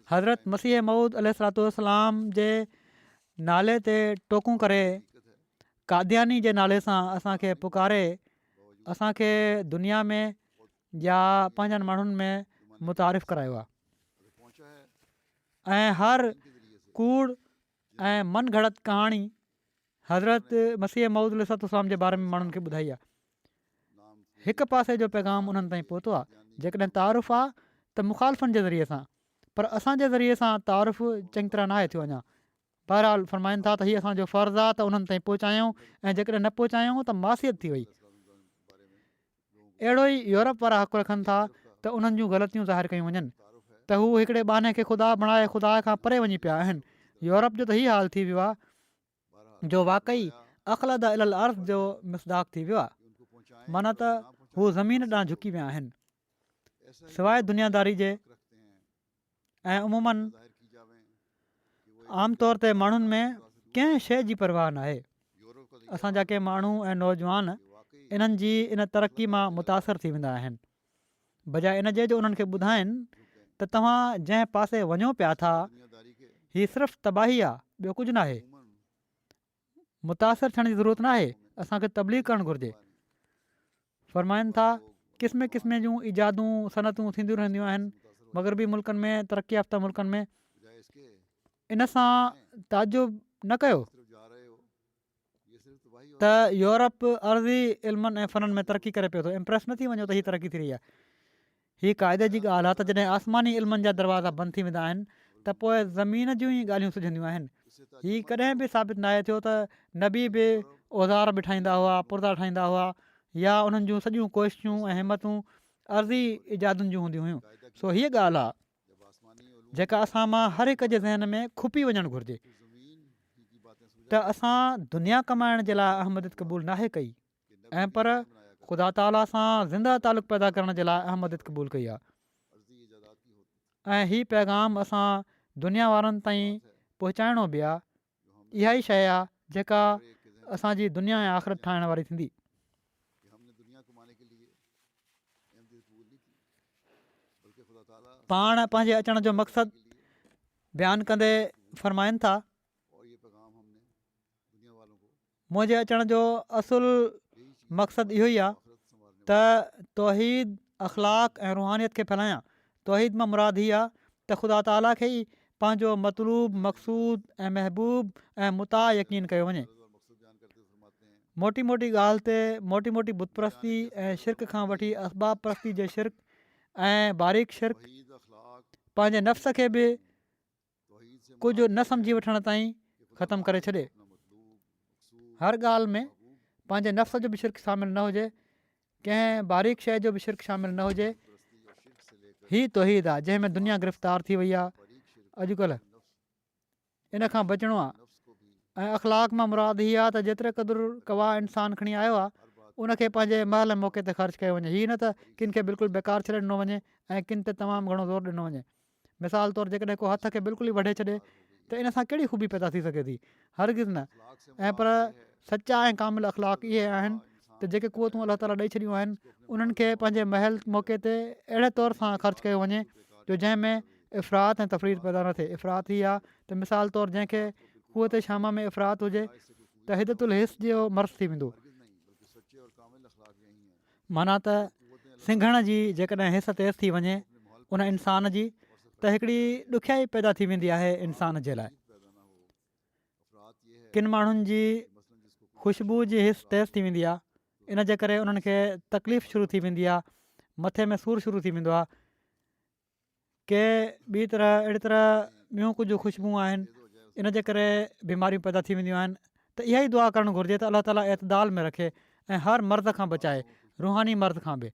हज़रत मसीह मऊद अलैहिस्सलाम जे नाले ते टोकूं करे कादियानी जे नाले सां असांखे पुकारे असांखे दुनिया में या पंहिंजनि माण्हुनि में मुतारिफ़ करायो आहे ऐं हर कूड़ ऐं मन घड़त कहाणी हज़रत मसीह मऊद अलैहिस्सलाम जे बारे में माण्हुनि खे ॿुधाई आहे। हिकु पासे जो पैगाम उन्हनि ताईं पहुतो आहे। जेकॾहिं तारुफ़ आहे त मुखालफ़नि जे ज़रिए सां, पर असांजे ज़रिए सां तारुफ़ चङी तरह न आहे थियो अञा। बहरहाल फ़रमाइनि था त हीअ असांजो फ़र्ज़ु आहे त उन्हनि ताईं पहुचायूं ऐं जेकॾहिं न पहुचायूं त मासियत थी वई। अहिड़ो ई यूरोप वारा हक़ रखनि था त उन्हनि जूं ग़लतियूं ज़ाहिर कयूं वञनि त हू हिकिड़े बाने खे ख़ुदा बणाए ख़ुदा खां परे वञी पिया आहिनि। यूरोप जो त हीअ हाल थी वियो आहे जो वाक़ई अख़लद इलल अर्ज़ जो मिसदाक़ थी वियो आहे। माना त हू ज़मीन ॾांहुं झुकी विया आहिनि सवाइ दुनियादारी जे। ऐं उमूमन आम तौर ते माण्हुनि में कंहिं शइ जी परवाह न आहे। असांजा के माण्हू ऐं नौजवान इन्हनि जी इन तरक़ी मां मुतासिर थी वेंदा आहिनि, बजाए इन जे जो उन्हनि खे ॿुधाइनि त तव्हां जंहिं पासे वञो पिया था हीअ सिर्फ़ु तबाही आहे, ॿियो कुझु न आहे। मुतासिर थियण जी ज़रूरत न आहे, असांखे तबलीग करणु घुरिजे। फ़रमाइनि था क़िस्म क़िस्म जूं ईजादूं सनतूं थींदियूं रहंदियूं आहिनि मग़रबी मुल्कनि में, तरक़ी याफ़्ता मुल्कनि में। इन सां ताजुब न कयो त यूरोप अर्ज़ी इल्मनि ऐं फ़ननि में तरक़ी करे पियो थो। इम्प्रेस न थी वञो त हीअ तरक़ी थी रही आहे। हीअ क़ाइदे जी ॻाल्हि आहे त जॾहिं आसमानी इल्मनि जा दरवाज़ा बंदि थी वेंदा आहिनि त पोइ ज़मीन जूं ई ॻाल्हियूं सुझंदियूं आहिनि। हीअ कॾहिं बि साबित न आहे थियो त नबी बि औज़ार बि ठाहींदा हुआ, पुर्दा ठाहींदा हुआ या उन्हनि जूं सॼियूं कोशिशूं ऐं हिमतूं अर्ज़ी इजादुनि जूं हूंदियूं हुयूं। सो हीअ ॻाल्हि आहे जेका असां मां हर हिक जे ज़हन में खुपी वञणु घुरिजे त असां दुनिया कमाइण जे लाइ अहमदियत क़बूल नाहे कई ऐं पर ख़ुदा ताला सां ज़िंदा तालुक़ु पैदा करण जे लाइ अहमदियत क़बूल कई आहे। ऐं हीअ पैगाम असां दुनिया वारनि ताईं पहुचाइणो बि आहे। इहा ई शइ आहे जेका असांजी दुनिया ऐं आख़िरत ठाहिण वारी थींदी। बल्कि खुदा ताला पाण पंहिंजे अचण जो मक़सदु बयानु कंदे फ़रमाइनि था और ये पैगाम हमने दुनिया वालों को मुंहिंजे अचण जो असुलु यही चीज़ मक़सदु इहो ई आहे आखिरत संवारने त तौहीद अख़लाक ऐं रूहानियत खे फैलायां। तौहीद मां मुराद हीअ आहे त ख़ुदा ताला खे ई पंहिंजो मतलूब मक़सूद ऐं महबूब ऐं मुता यकीन कयो वञे। और मकसद बयान करते हुए फरमाते हैं मोटी मोटी ॻाल्हि ते मोटी मोटी बुत परस्ती ऐं शिरक खां वठी असबाब परस्ती जे शिरक ऐं बारीक शिरक तौहीद अखलाक पंहिंजे नफ़्स खे बि तौहीद से कुझु न सम्झी वठण ताईं ख़तमु करे छॾे। अपना मतलूब मकसूद हर ॻाल्हि में महबूब पंहिंजे नफ़्स जो बि शिरक शामिलु न हुजे, कंहिं बारीक शइ जो बि शिरक शामिलु न हुजे। परस्ती और शिरक से लेकर हीअ तौहीद आहे जंहिंमें दुनिया गिरफ़्तार थी वई आहे बारीक शिरक अॼुकल्ह। नफ्स इन खां बचिणो आहे। नफ्स को भी ऐं अख़लाक मां मुराद हीअ आहे त जेतिरे क़दुरु कवा इंसानु खणी आयो आहे हर बात उनखे पंहिंजे महल मौक़े ते ख़र्चु कयो वञे। हीअ न त किन खे बिल्कुलु बेकार छॾे ॾिनो वञे ऐं किन ते तमामु घणो ज़ोर ॾिनो वञे। मिसाल तौरु जेकॾहिं को हथ खे बिल्कुलु ई वढे छॾे त इन सां कहिड़ी ख़ूबी पैदा थी सघे थी? हरगिज़ न। अखलाक से ऐं पर मुराद ये है सचा ऐं कामिल अख़लाक इहे आहिनि त जेके क़ुवतूं अलाह ताला ॾेई छॾियूं आहिनि उन्हनि खे पंहिंजे महल मौक़े ते अहिड़े तौर सां ख़र्चु कयो वञे जो जंहिंमें इफ़रात ऐं तफ़रीद पैदा न थिए। इफ़रात हीअ आहे त मिसाल तौरु जंहिंखे क़ुवत शामा में इफ़रात हुजे त हिदतुल हिस जो मर्ज़ थी वेंदो। हरगिज़ नहीं बल्कि सच्चे और कामिल अखलाक यही हैं माना त सिंघण जी जेकॾहिं हिस तेज़ थी वञे उन इंसान जी त हिकिड़ी ॾुखियाई पैदा थी वेंदी आहे इंसान जे लाइ। पैदा ना हो। अफरात ये है किन माण्हुनि जी मसलन जिसको ख़ुशबू जी हिस तेज़ थी वेंदी आहे, इन जे करे उन्हनि खे तकलीफ़ शुरू थी वेंदी आहे, मथे में सूरु शुरू थी वेंदो आहे। के ॿी तरह अहिड़ी तरह ॿियूं कुझु ख़ुशबूं आहिनि इन जे करे बीमारियूं पैदा थी वेंदियूं आहिनि। त इहा ई दुआ करणु घुरिजे त अलाह ताला एतदाल में रखे ऐं हर मर्द खां बचाए, रूहानी मर्द खां बि।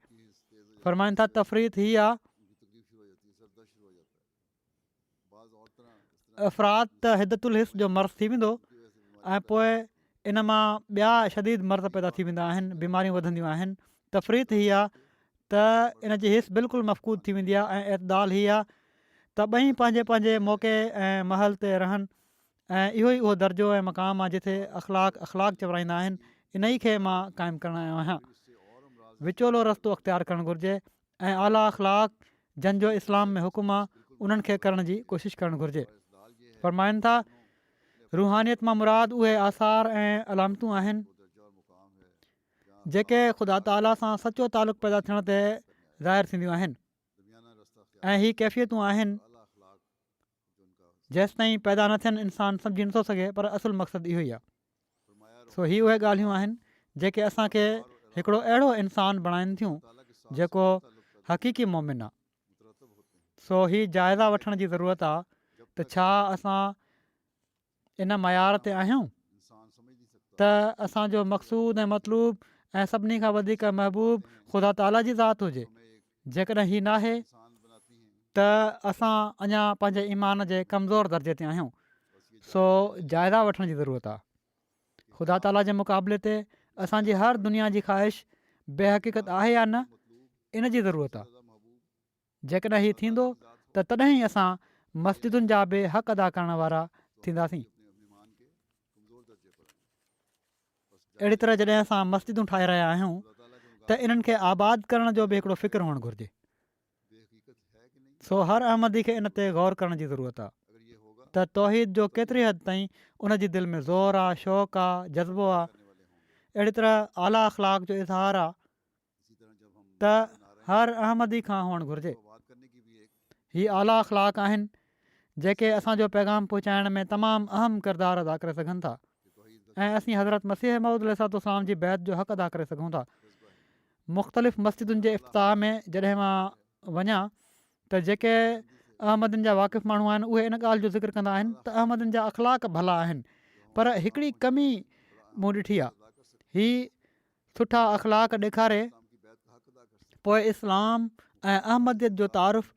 फरमाइनि था तफ़रीत हीअ आहे उनकी तकलीफ शुरू हो जाती है सरदर्द शुरू हो जाता है बाज़ औरतें इस तरह अफ़रात त हिदतुल हिस जो मर्ज़ थी वेंदो की वजह से बीमारी ऐं पोइ इन मां ॿिया शदीद मर्ज़ पैदा थी वेंदा आहिनि, बीमारियूं वधंदियूं आहिनि। तफ़रीत हीअ आहे त इन जी हिस बिल्कुलु मफ़क़ूद थी वेंदी आहे ऐं एतदाल हीअ आहे त ॿई पंहिंजे पंहिंजे मौक़े ऐं महल ते रहनि ऐं इहो ई उहो दर्जो ऐं मक़ाम आहे जिथे अख़लाक चवराईंदा आहिनि। इन ई खे मां क़ाइमु करणु आयो आहियां। उससे और अमराज विचोलो रस्तो अख़्तियार करणु घुरिजे ऐं आला अख़लाक जंहिंजो इस्लाम में हुकुम आहे उन्हनि खे करण जी कोशिशि करणु घुरिजे। इस्तेदाल ये है फरमाइनि था रूहानियत मां मुराद उहे आसार ऐं अलामतूं आहिनि वो दर्जा और मुकाम है जहाँ जेके ख़ुदा ताला सां सचो तालुक़ु पैदा थियण ते ज़ाहिर थींदियूं आहिनि दरमियाना रास्ता अख्तियार ऐं ही कैफ़ियतूं आहिनि आला अखलाक जो उनका जेसि ताईं पैदा न थियनि इंसानु सम्झी नथो सघे, पर असुलु मक़सदु इहो ई आहे। फरमाया सो ही उहे ॻाल्हियूं आहिनि जेके असांखे हिकिड़ो अहिड़ो इंसानु बणाइनि थियूं ताला के साथ जेको ताल्लुक़ का हक़ीक़ी मोमिन आहे। मुतरतब होते हैं सो ही जाइज़ा वठण जी ज़रूरत आहे जब त छा असां इन मयार ते आहियूं इंसान समझ नहीं सकता त असांजो मक़सूद ऐं मतलूब ऐं सभिनी खां वधीक महबूब ख़ुदा ताला जी ज़ात हुजे। हमें एक जेकॾहिं हीअ नाहे इंसान बनाती हैं त असां अञा पंहिंजे ईमान जे कमज़ोर दर्जे ते आहियूं। बस ये सो जाइज़ा वठण जी ज़रूरत आहे। ख़ुदा ताला जे मुक़ाबले ते असांजी हर दुनिया जी ख़्वाहिश बेहक़ीक़त आहे या न, मतलूब इन जी ज़रूरत आहे। ज़्यादा महबूब जेकॾहिं हीअ थींदो त तॾहिं ई असां मस्जिदुनि जा बि हक़ अदा करण वारा थींदासीं। अपने ईमान के कमज़ोर दर्जे पर हैं। बस अहिड़ी तरह जॾहिं असां मस्जिदूं ठाहे रहिया आहियूं खुदा ताला के त इन्हनि खे आबाद करण जो बि हिकिड़ो फ़िक्रु हुअणु घुरिजे। बेहकीकत है कि नहीं सो हर अहमदी खे इन ते गौर करण जी ज़रूरत आहे अगर ये होगा त तौहीद जो केतिरी हद ताईं उन जी दिलि में ज़ोर आहे, शौक़ु आहे, जज़्बो आहे। करने वाले होंगे अहिड़ी तरह आला अख़लाक जो इज़हार आहे इसी तरह जब हम त बना रहे हर अहमदी खां हुअणु घुरिजे। हैं तो बात करने की भी एक ही आला अख़लाक आहिनि जेके असांजो पैगाम पहुचाइण में तमामु अहम किरदारु अदा करे सघनि था कि तौहीद का ऐं असीं हज़रत मसीह मऊद अलैहिस्सलाम जी बैत जो हक़ अदा करे सघूं था। जज्बा है मुख़्तलिफ़ मस्जिदुनि जे इफ़्ताह में जॾहिं मां वञा त जेके अहमदनि जा वाक़िफ़ माण्हू आहिनि उहे इन ॻाल्हि जो ज़िक्र कंदा आहिनि त अहमदनि जा अख़लाक भला आहिनि, पर हिकिड़ी कमी मूं ॾिठी आहे। अदा कर सकते ही सुठा अख़लाक ॾेखारे इस्लाम की बैत का हक़ अदा कर सकते पोइ इस्लाम ऐं अहमदियत जो तारुफ़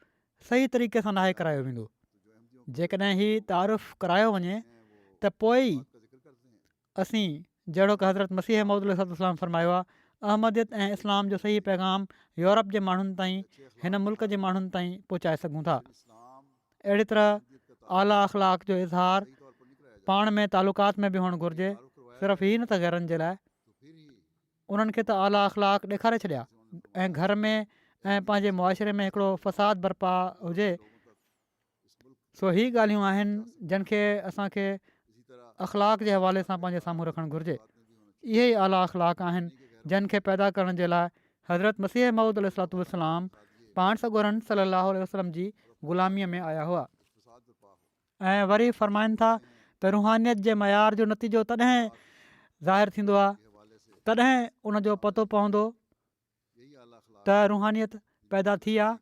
सही तरीक़े सां नाहे करायो वेंदो। तो जो अहमदियों जेकॾहिं ही तारुफ़ करायो वञे हैं वो त पोइ ई बात का जिक्र करते हैं असीं जहिड़ो की हज़रत मसीह मऊद अलैहिस्सलाम फरमायो आहे अहमदियत ऐं इस्लाम जो सही पैगाम यूरोप जे माण्हुनि ताईं, हिन मुल्क जे माण्हुनि ताईं पहुचाए सघूं था। इस्लाम अहिड़ी तरह अहमदियत का तारुफ आला अख़लाक जो इज़हार सही तौर पर नहीं कराया जाता पाण में तालुकात में बि हुअणु घुरिजे। तारुफ करवाया सिर्फ़ु ही न त गैरनि जे लाइ, तो फिर ही उन्हनि खे त आला अख़लाक ॾेखारे छॾिया ऐं घर में ऐं पंहिंजे मुआशिरे में हिकिड़ो फ़साद बर्पा हुजे। सो ही ॻाल्हियूं आहिनि जिन खे असांखे अख़लाक जे हवाले सां पंहिंजे साम्हूं रखणु घुरिजे। इहे ई आला अख़लाक आहिनि जिन खे पैदा करण जे लाइ हज़रत मसीह मऊद अलैहिस्सलाम पाण सॻोरन सल्लल्लाहु अलैहि वसल्लम जी ग़ुलामीअ में आया हुआ। ऐं वरी फ़रमाइनि था त रुहानियत जे मयार जो नतीजो तॾहिं ज़ाहिर थींदो आहे, तॾहिं उनजो पतो पवंदो त रुहानियत पैदा थी आहे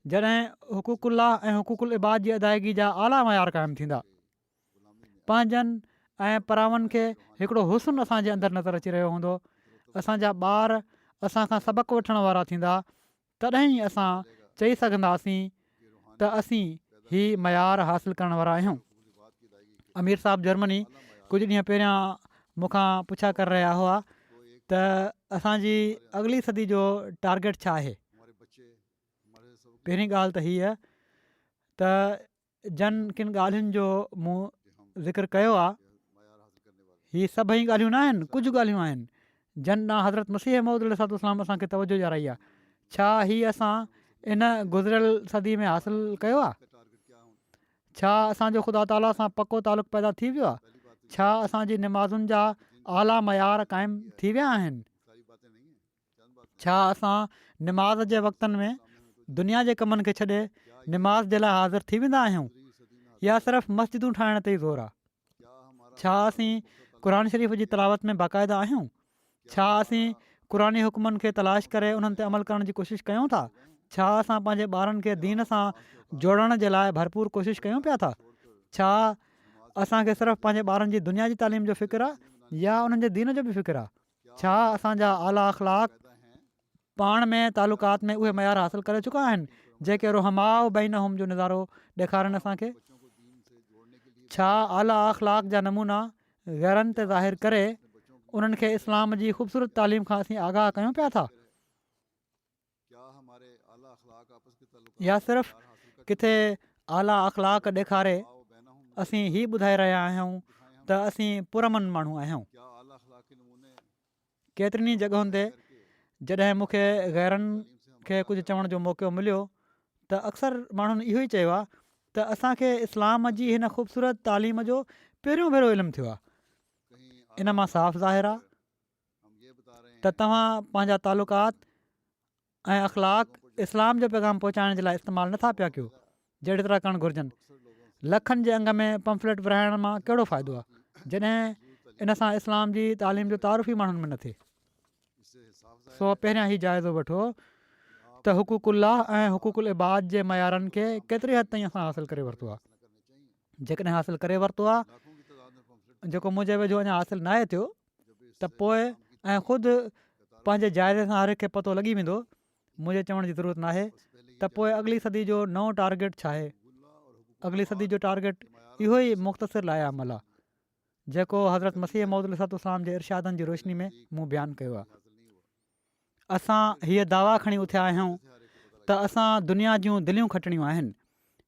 जॾहिं हुकूकुल्लाह ऐं हुकूकुल इबाद जी अदायगी जा आला मयार क़ाइमु थींदा। पंहिंजनि ऐं परावनि खे हिकिड़ो हुस्न असांजे अंदरि नज़र अची रहियो हूंदो, असांजा ॿार असांखां सबक़ु वठण वारा थींदा, तॾहिं ई असां चई सघंदासीं त असीं ही मयार हासिलु करण वारा आहियूं। अमीर साहब जर्मनी कुझु ॾींहं पहिरियां मूंखां पुछा करे रहिया हुआ त असांजी अॻिली सदी जो टारगेट छा आहे। पहिरीं ॻाल्हि त हीअ त जन किन ॻाल्हियुनि जो मूं ज़िक्र कयो आहे, हीअ सभई ॻाल्हियूं न आहिनि, कुझु ॻाल्हियूं आहिनि जन ॾांहुं हज़रत मसीह मऊद अलैहिस्सलाम असांखे तवजो ॾियाराई आहे। छा हीअ असां इन गुज़िरियल सदी में हासिलु कयो आहे? छा असांजो ख़ुदा ताला सां पको तालुक़ु पैदा थी वियो आहे? छा असांजी निमाज़ुनि जा आला मयार क़ाइमु थी विया आहिनि? छा असां निमाज़ जे वक़्तनि में दुनिया जे कमनि खे छॾे निमाज़ जे लाइ हाज़िर थी वेंदा आहियूं, या सिर्फ़ु मस्जिदूं ठाहिण ते ई ज़ोर आहे? छा असीं क़ुर शरीफ़ जी तिलावत में बाक़ाइदा आहियूं? छा असीं क़ुरानी हुकुमनि खे तलाश करे उन्हनि ते अमल करण जी कोशिशि कयूं था? छा असां पंहिंजे ॿारनि खे दीन सां जोड़ण जे लाइ भरपूर कोशिशि कयूं पिया था? छा असांखे सिर्फ़ु पंहिंजे ॿारनि जी दुनिया जी तालीम जो फ़िक्रु आहे या उन्हनि जे दीन जो बि फ़िक्रु आहे? छा असांजा आला अख़लाक पाण में तालुकात में उहे मयार हासिलु करे चुका आहिनि जेके रुहमाउ बैनहुम जो नज़ारो ॾेखारनि असांखे? छा आला अख़लाक जा नमूना ग़ैरनि ते ज़ाहिर करे उन्हनि खे इस्लाम जी ख़ूबसूरत तालीम खां असीं आगाह कयूं पिया था, या सिर्फ़ु किथे आला अख़लाक ॾेखारे असीं ही ॿुधाए रहिया आहियूं त असीं पुरमन माण्हू आहियूं? केतिरनि जॻहियुनि ते जॾहिं मूंखे ग़ैरनि खे कुझु चवण जो मौक़ो मिलियो त अक्सर माण्हुनि इहो ई चयो आहे त असांखे इस्लाम जी हिन ख़ूबसूरत तालीम जो पहिरियों भेरो इल्मु थियो आहे। इन मां साफ़ ज़ाहिर आहे त तव्हां पंहिंजा तालुकात ऐं अख़लाक इस्लाम जो पैगाम पहुचाइण जे लाइ इस्तेमालु नथा पिया कयो जहिड़ी तरह करणु घुरिजनि। लखनि जे अंग में पंफलेट विराइण मां कहिड़ो फ़ाइदो आहे जॾहिं इन सां इस्लाम जी तालीम जो तारुफ़ ई माण्हुनि में न थिए। सो पहिरियां ई जाइज़ो वठो त हुकूकुल्लाह ऐं हुकूकुल इबाद जे मयारनि खे केतिरी हद ताईं असां हासिलु करे वरितो आहे। जेकॾहिं हासिलु करे वरितो आहे, जेको मुंहिंजे वेझो अञा हासिलु न आहे थियो, त पोइ ऐं ख़ुदि पंहिंजे जाइज़े सां हर एक खे पतो लॻी वेंदो, मुंहिंजे चवण जी ज़रूरत न आहे त पोइ अॻिली सदी जो नओं टारगेट छा आहे। अॻिली सदी जो टारगेट इहो ई मुख़्तसिर लाइ अमल आहे जेको हज़रत मसीह मऊद अलैहिस्सलाम जे इरशादनि जी रोशनी में मूं बयानु कयो आहे। असां हीअ दावा खणी उथिया आहियूं त असां दुनिया जूं दिलियूं खटणियूं आहिनि।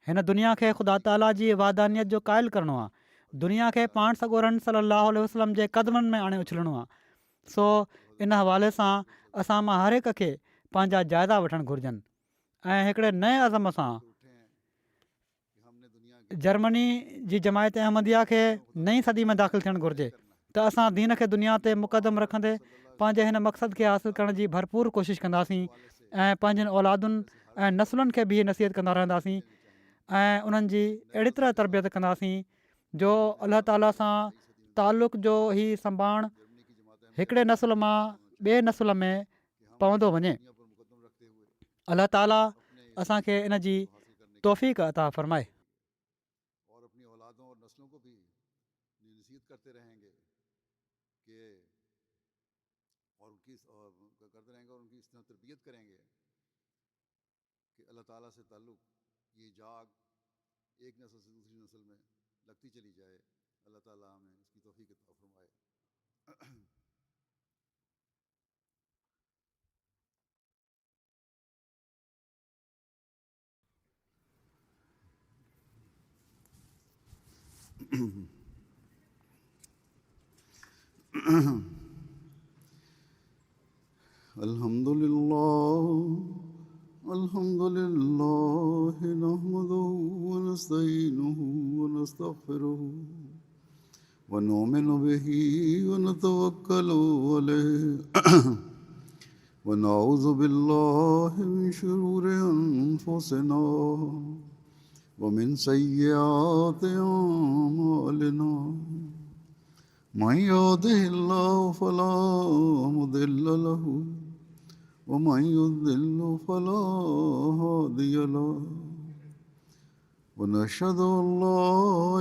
हिन दुनिया खे ख़ुदा ताला जी वादानियत जो क़ाइल करिणो आहे, दुनिया खे पाण सॻोरन सल्लल्लाहु अलैहि वसल्लम जे क़दमनि में आणे उछलणो आहे। सो इन हवाले सां असां मां हर हिक खे पंहिंजा जाइज़ा वठणु घुरिजनि ऐं हिकिड़े नए अज़म सां जर्मनी जी जमायत अहमदिया खे नई सदी में दाख़िलु थियणु घुरिजे त असां दीन खे दुनिया ते मुक़दम रखंदे पंहिंजे हिन मक़सद खे हासिलु करण जी भरपूर कोशिशि कंदासीं ऐं पंहिंजनि औलादुनि ऐं नसुलनि खे बि इहा नसीहत कंदा रहंदासीं ऐं उन्हनि जी अहिड़ी तरह तरबियत कंदासीं जो अलाह ताला सां तालुक़ जो ई संभाण हिकिड़े नसुल मां ॿिए नसुल में पवंदो वञे। अलाह ताला असांखे इन जी तौफ़ीक़ अता फ़रमाए। अल्लाह ताला से ताल्लुक़ ये जाग एक नस्ल से दूसरी नस्ल में लगती चली जाए। अल्लाह ताला हमें इसकी तौफीक अता फरमाए। अल्हम्दुलिल्लाह الحمد لله نحمده ونستعينه ونستغفره ونؤمن به ونتوكل عليه ونعوذ بالله من شرور أنفسنا ومن سيئات أعمالنا من يهده الله فلا مضل له ومن يضلل فلا هادي له ونشهد أن لا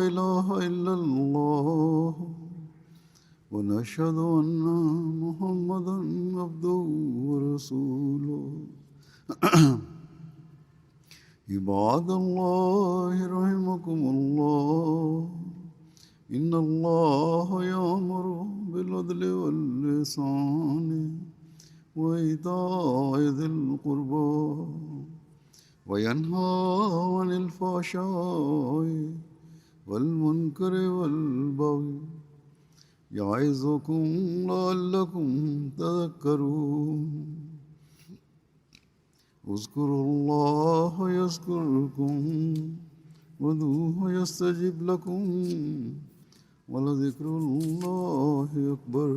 إله إلا الله ونشهد أن محمدا عبده ورسوله عباد الله رحمكم الله إن الله يأمر بالعدل والإحسان وإيتاء ذي القربى وينهى عن الفحشاء والمنكر والبغي يعظكم لعلكم تذكرون اذكروا الله يذكركم وادعوه يستجب لكم ولذكر الله أكبر